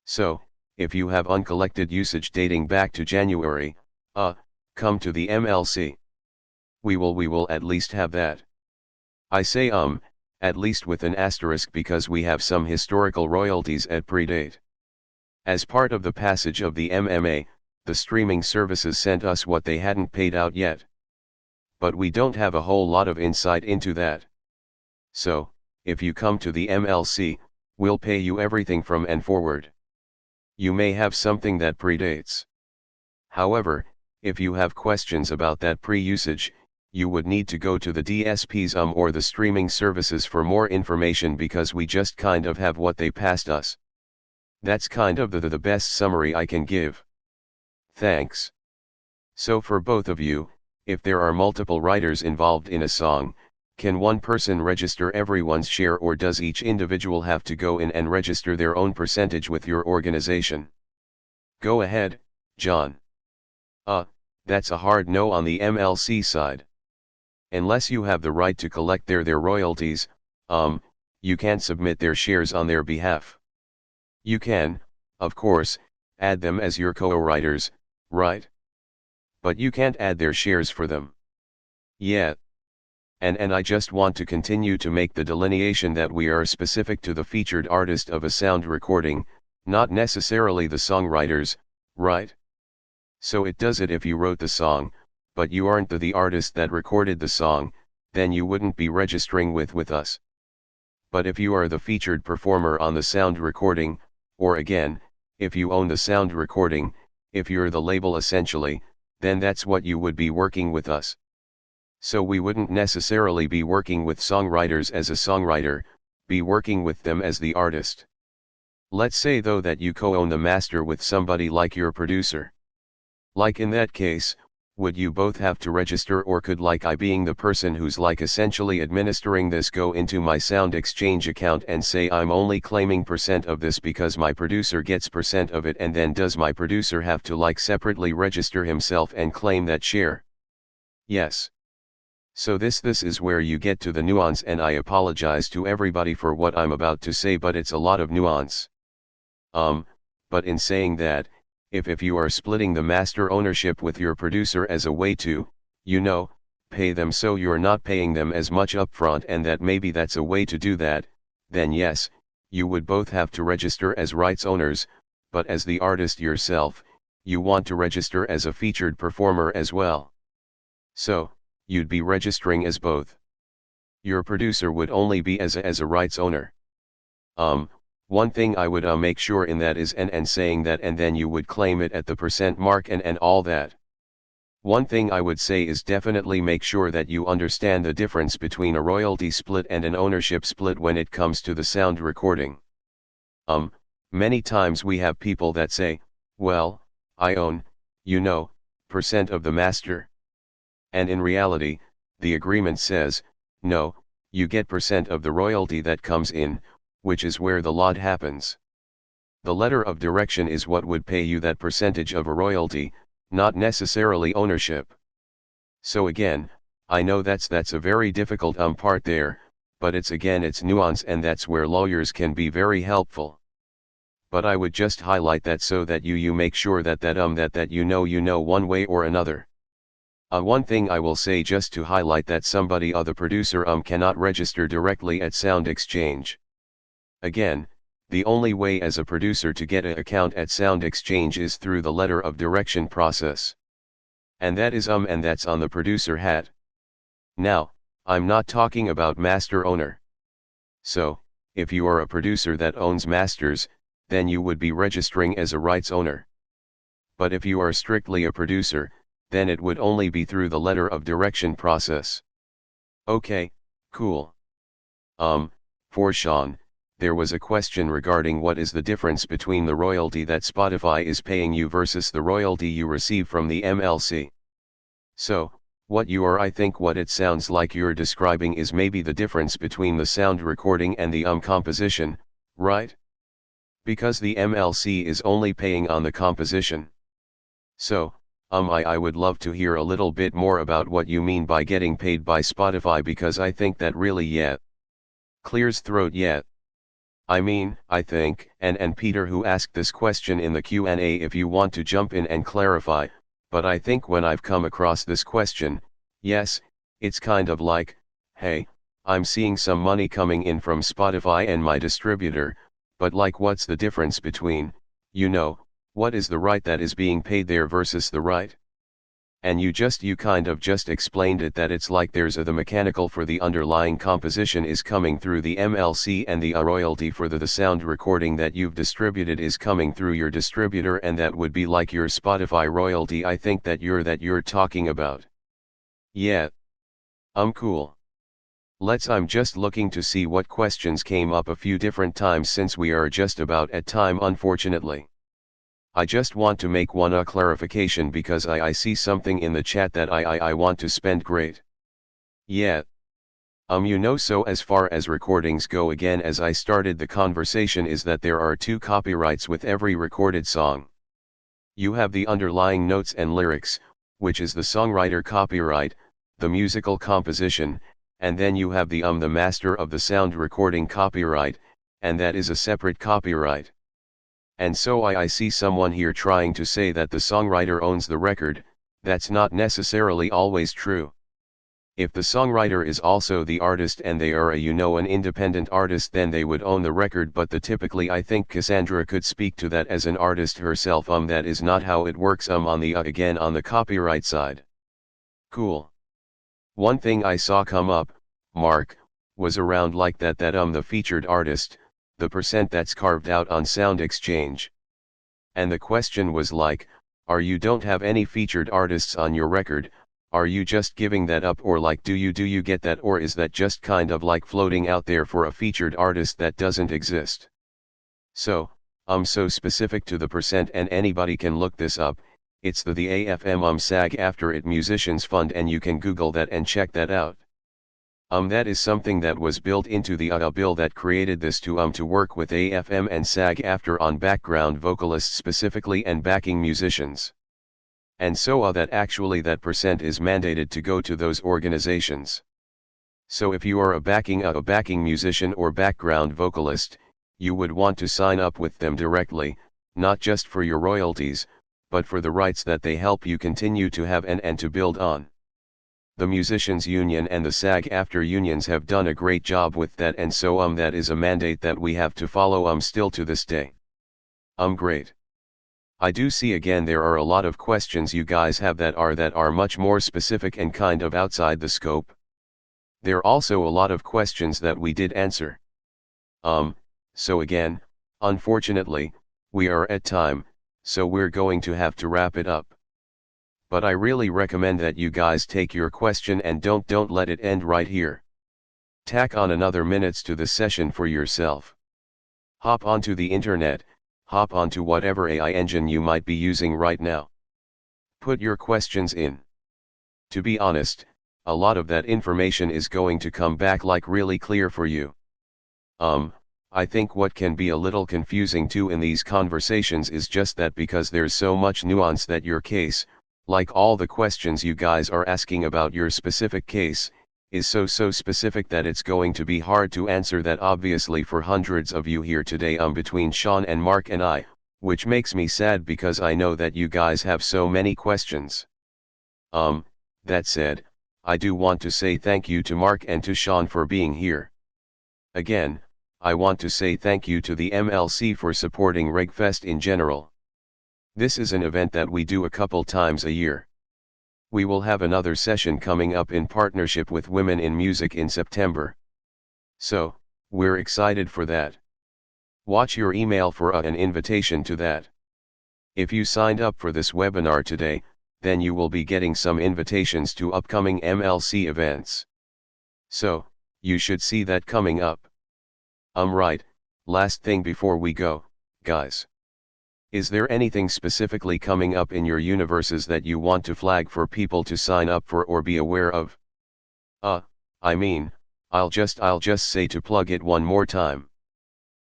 So, if you have uncollected usage dating back to January, come to the MLC. We will at least have that. I say at least with an asterisk, because we have some historical royalties at predate. As part of the passage of the MMA, the streaming services sent us what they hadn't paid out yet. But we don't have a whole lot of insight into that. So, if you come to the MLC, we'll pay you everything from and forward. You may have something that predates. However, if you have questions about that pre-usage, you would need to go to the DSPs or the streaming services for more information, because we just kind of have what they passed us. That's kind of the best summary I can give. Thanks. So for both of you, if there are multiple writers involved in a song, can one person register everyone's share, or does each individual have to go in and register their own percentage with your organization? Go ahead, John. That's a hard no on the MLC side. Unless you have the right to collect their royalties, you can't submit their shares on their behalf. You can, of course, add them as your co-writers, right? But you can't add their shares for them. Yeah. And I just want to continue to make the delineation that we are specific to the featured artist of a sound recording, not necessarily the songwriters, right? So it does it if you wrote the song, but you aren't the artist that recorded the song, then you wouldn't be registering with us. But if you are the featured performer on the sound recording, or again, if you own the sound recording, if you're the label essentially, then that's what you would be working with us. So we wouldn't necessarily be working with songwriters as a songwriter, be working with them as the artist. Let's say though that you co-own the master with somebody like your producer. Like in that case, would you both have to register, or could like I, being the person who's like essentially administering this, go into my Sound Exchange account and say I'm only claiming % of this because my producer gets % of it, and then does my producer have to like separately register himself and claim that share? Yes. So this is where you get to the nuance, and I apologize to everybody for what I'm about to say, but it's a lot of nuance. But in saying that, if you are splitting the master ownership with your producer as a way to, pay them so you're not paying them as much upfront, and that maybe that's a way to do that, then yes, you would both have to register as rights owners, but as the artist yourself, you want to register as a featured performer as well. So, you'd be registering as both. Your producer would only be as a rights owner. One thing I would make sure in that is and saying that, and then you would claim it at the % mark and all that. One thing I would say is definitely make sure that you understand the difference between a royalty split and an ownership split when it comes to the sound recording. Many times we have people that say, well, I own, % of the master. And in reality, the agreement says, no, you get % of the royalty that comes in, which is where the lot happens. The letter of direction is what would pay you that percentage of a royalty, not necessarily ownership. So again, I know that's a very difficult part there, but it's nuance, and that's where lawyers can be very helpful. But I would just highlight that so that you make sure that you know one way or another. One thing I will say just to highlight that somebody the producer cannot register directly at Sound Exchange. Again, the only way as a producer to get an account at Sound Exchange is through the letter of direction process. And that is and that's on the producer hat. Now, I'm not talking about master owner. So, if you are a producer that owns masters, then you would be registering as a rights owner. But if you are strictly a producer, then it would only be through the letter of direction process. Okay, cool. For Sean, there was a question regarding what is the difference between the royalty that Spotify is paying you versus the royalty you receive from the MLC. So, I think what it sounds like you're describing is maybe the difference between the sound recording and the composition, right? Because the MLC is only paying on the composition. So, I would love to hear a little bit more about what you mean by getting paid by Spotify, because I think that really clears throat I mean, I think, and Peter who asked this question in the Q&A, if you want to jump in and clarify, but I think when I've come across this question, yes, it's kind of like, hey, I'm seeing some money coming in from Spotify and my distributor, but like what's the difference between, what is the right that is being paid there versus the right? And you kind of just explained it, that it's like there's the mechanical for the underlying composition is coming through the MLC, and the royalty for the sound recording that you've distributed is coming through your distributor, and that would be like your Spotify royalty. I think that you're talking about. Yeah. Cool. I'm just looking to see what questions came up a few different times, since we are just about at time, unfortunately. I just want to make one clarification, because I see something in the chat that I want to spend great. Yeah. So as far as recordings go, again, as I started the conversation, is that there are 2 copyrights with every recorded song. You have the underlying notes and lyrics, which is the songwriter copyright, the musical composition, and then you have the master of the sound recording copyright, and that is a separate copyright. And so I see someone here trying to say that the songwriter owns the record. That's not necessarily always true. If the songwriter is also the artist and they are an independent artist, then they would own the record, but typically I think Cassandra could speak to that as an artist herself. That is not how it works on the copyright side. Cool. One thing I saw come up, Mark, was around like that the featured artist, the % that's carved out on Sound Exchange. And the question was like, you don't have any featured artists on your record, are you just giving that up, or like do you get that, or is that just kind of like floating out there for a featured artist that doesn't exist? So, so specific to the %, and anybody can look this up, It's the AFM SAG after it Musicians Fund, and you can Google that and check that out. That is something that was built into the bill that created this to work with AFM and SAG after on background vocalists specifically and backing musicians. And so that actually that percent is mandated to go to those organizations. So if you are a backing musician or background vocalist, you would want to sign up with them directly, not just for your royalties, but for the rights that they help you continue to have and to build on. The Musicians Union and the SAG after unions have done a great job with that, and so that is a mandate that we have to follow still to this day. Great. I do see again there are a lot of questions you guys have that are much more specific and kind of outside the scope. There are also a lot of questions that we did answer. So again, unfortunately, we are at time, so we're going to have to wrap it up. But I really recommend that you guys take your question and don't let it end right here. Tack on another minutes to the session for yourself. Hop onto the internet, hop onto whatever AI engine you might be using right now. Put your questions in. To be honest, a lot of that information is going to come back like really clear for you. I think what can be a little confusing too in these conversations is just that because there's so much nuance that your case, like all the questions you guys are asking about your specific case, is so specific that it's going to be hard to answer that obviously for hundreds of you here today between Sean and Mark and I, which makes me sad because I know that you guys have so many questions. That said, I do want to say thank you to Mark and to Sean for being here. Again, I want to say thank you to the MLC for supporting RegFest in general. This is an event that we do a couple times a year. We will have another session coming up in partnership with Women in Music in September. So, we're excited for that. Watch your email for an invitation to that. If you signed up for this webinar today, then you will be getting some invitations to upcoming MLC events. So, you should see that coming up. Right, last thing before we go, guys. Is there anything specifically coming up in your universes that you want to flag for people to sign up for or be aware of? I'll just say to plug it one more time.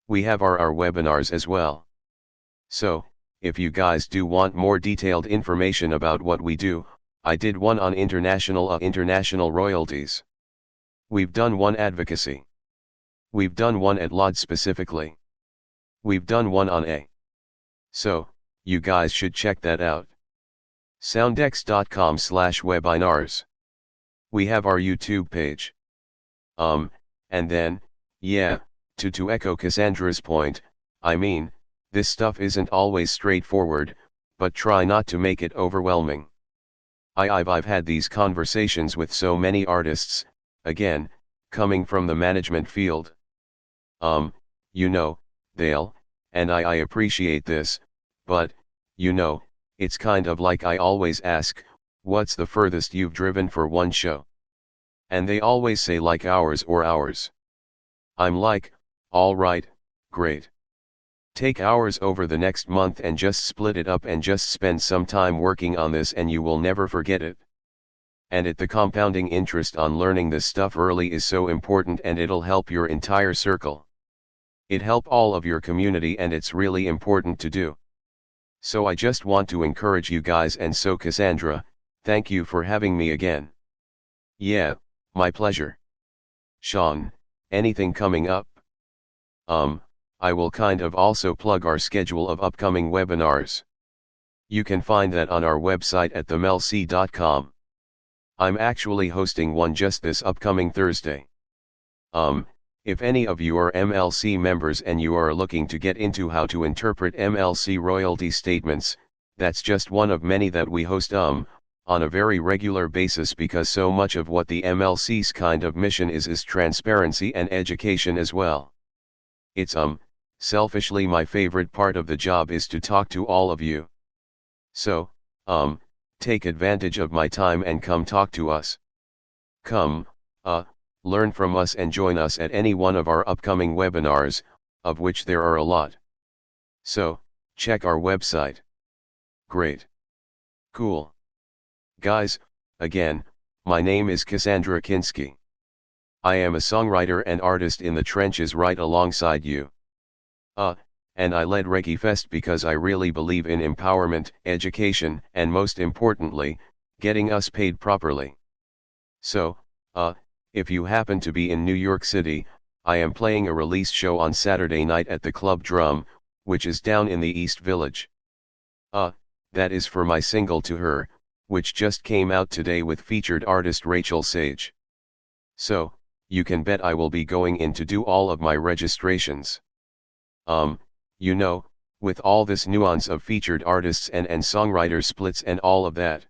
We have our webinars as well. So, if you guys do want more detailed information about what we do, I did one on international royalties. We've done one advocacy. We've done one at LOD specifically. We've done one on A. So, you guys should check that out. soundex.com/webinars. We have our YouTube page. And then, yeah, to echo Cassandra's point, this stuff isn't always straightforward, but try not to make it overwhelming. I've had these conversations with so many artists, again, coming from the management field. They'll, and I appreciate this, but, it's kind of like I always ask, what's the furthest you've driven for one show? And they always say like hours or hours. I'm like, alright, great. Take hours over the next month and just split it up and just spend some time working on this and you will never forget it. And the compounding interest on learning this stuff early is so important, and it'll help your entire circle. It help all of your community, and it's really important to do. So I just want to encourage you guys, and so Cassandra, thank you for having me again. Yeah, my pleasure. Sean, anything coming up? I will kind of also plug our schedule of upcoming webinars. You can find that on our website at themlc.com. I'm actually hosting one just this upcoming Thursday. If any of you are MLC members and you are looking to get into how to interpret MLC royalty statements, that's just one of many that we host on a very regular basis, because so much of what the MLC's kind of mission is transparency and education as well. It's selfishly my favorite part of the job is to talk to all of you. So, take advantage of my time and come talk to us. Come, learn from us and join us at any one of our upcoming webinars, of which there are a lot. So, check our website. Great. Cool. Guys, again, my name is Cassandra Kinski. I am a songwriter and artist in the trenches right alongside you. And I led Reggae Fest because I really believe in empowerment, education, and most importantly, getting us paid properly. So, if you happen to be in New York City, I am playing a release show on Saturday night at the Club Drum, which is down in the East Village. That is for my single To Her, which just came out today with featured artist Rachel Sage. So, you can bet I will be going in to do all of my registrations. You know, with all this nuance of featured artists and songwriter splits and all of that.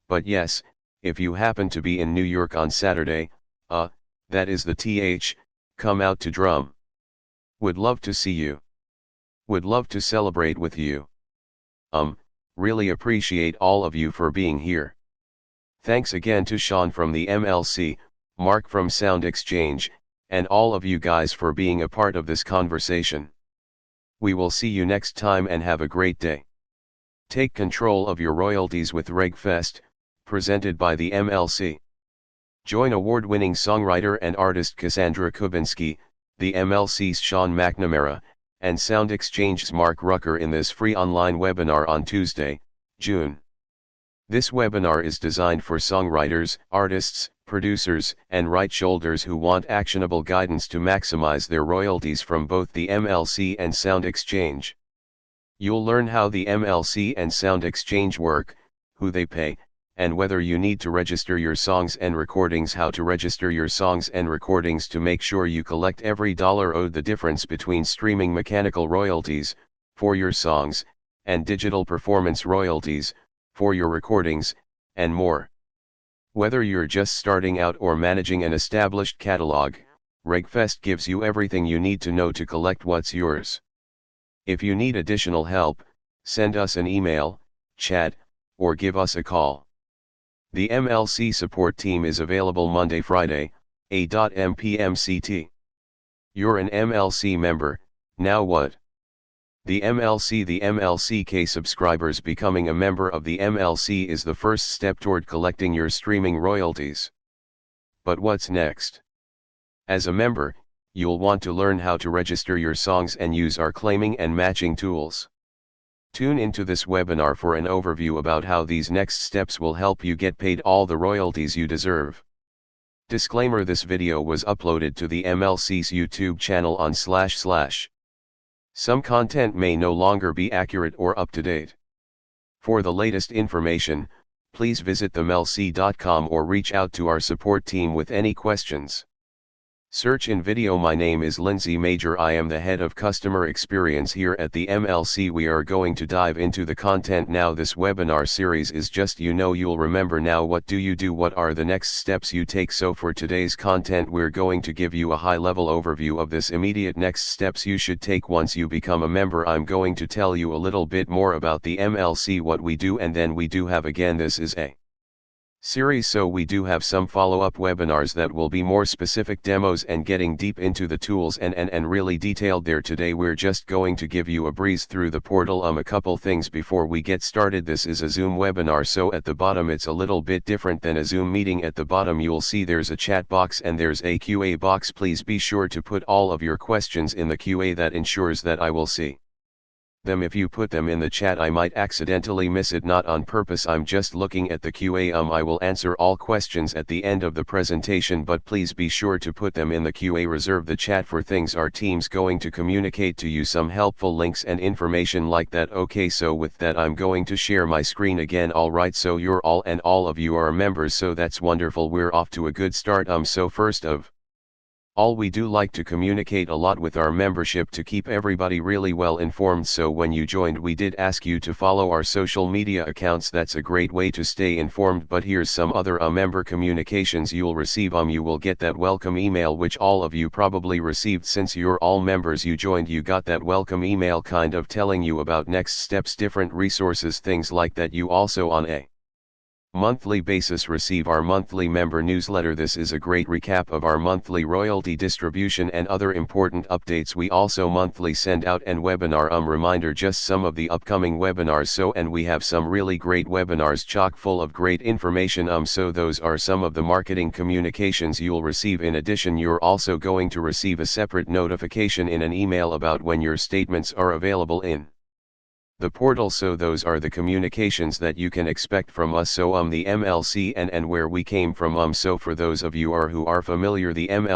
But yes, if you happen to be in New York on Saturday, that is the TH, come out to Drum. Would love to see you. Would love to celebrate with you. Really appreciate all of you for being here. Thanks again to Sean from the MLC, Mark from Sound Exchange, and all of you guys for being a part of this conversation. We will see you next time and have a great day. Take control of your royalties with RegFest, presented by the MLC. Join award-winning songwriter and artist Cassandra Kubinski, the MLC's Sean McNamara, and Sound Exchange's Mark Rucker in this free online webinar on Tuesday, June. This webinar is designed for songwriters, artists, producers, and right shoulders who want actionable guidance to maximize their royalties from both the MLC and Sound Exchange. You'll learn how the MLC and Sound Exchange work, who they pay, and whether you need to register your songs and recordings, how to register your songs and recordings to make sure you collect every dollar owed, the difference between streaming mechanical royalties, for your songs, and digital performance royalties, for your recordings, and more. Whether you're just starting out or managing an established catalog, RegFest gives you everything you need to know to collect what's yours. If you need additional help, send us an email, chat, or give us a call. The MLC support team is available Monday, Friday, A.M.P.M.C.T. You're an MLC member, now what? The MLCK subscribers becoming a member of the MLC is the first step toward collecting your streaming royalties. But what's next? As a member, you'll want to learn how to register your songs and use our claiming and matching tools. Tune into this webinar for an overview about how these next steps will help you get paid all the royalties you deserve. Disclaimer: this video was uploaded to the MLC's YouTube channel on // Some content may no longer be accurate or up to date. For the latest information, please visit themlc.com or reach out to our support team with any questions. Search in video. My name is Lindsay Major. I am the head of customer experience here at the MLC. We are going to dive into the content now. This webinar series is just, you'll remember now. What do you do? What are the next steps you take? So for today's content, we're going to give you a high-level overview of this immediate next steps you should take once you become a member. I'm going to tell you a little bit more about the MLC, what we do, and then we do have, again, this is a series, so we do have some follow-up webinars that will be more specific demos and getting deep into the tools and really detailed there. Today we're just going to give you a breeze through the portal. A couple things before we get started. This is a Zoom webinar, so at the bottom it's a little bit different than a Zoom meeting. At the bottom you'll see there's a chat box and there's a QA box. Please be sure to put all of your questions in the QA. That ensures that I will see them. If you put them in the chat, I might accidentally miss it, not on purpose. I'm just looking at the QA. I will answer all questions at the end of the presentation, but please be sure to put them in the QA. Reserve the chat for things our team's going to communicate to you, some helpful links and information like that. Okay, so with that I'm going to share my screen again. Alright, so you're all of you are members, so that's wonderful. We're off to a good start. So first of all, we do like to communicate a lot with our membership to keep everybody really well informed. So when you joined, we did ask you to follow our social media accounts. That's a great way to stay informed. But here's some other member communications you'll receive. You will get that welcome email, which all of you probably received since you're all members. You joined, you got that welcome email kind of telling you about next steps, different resources, things like that. You also on a monthly basis receive our monthly member newsletter. This is a great recap of our monthly royalty distribution and other important updates. We also monthly send out an webinar reminder, just some of the upcoming webinars. And we have some really great webinars chock full of great information. So those are some of the marketing communications you'll receive. In addition, you're also going to receive a separate notification in an email about when your statements are available in the portal. So those are the communications that you can expect from us. So the MLC and where we came from. So for those of you who are familiar, the MLC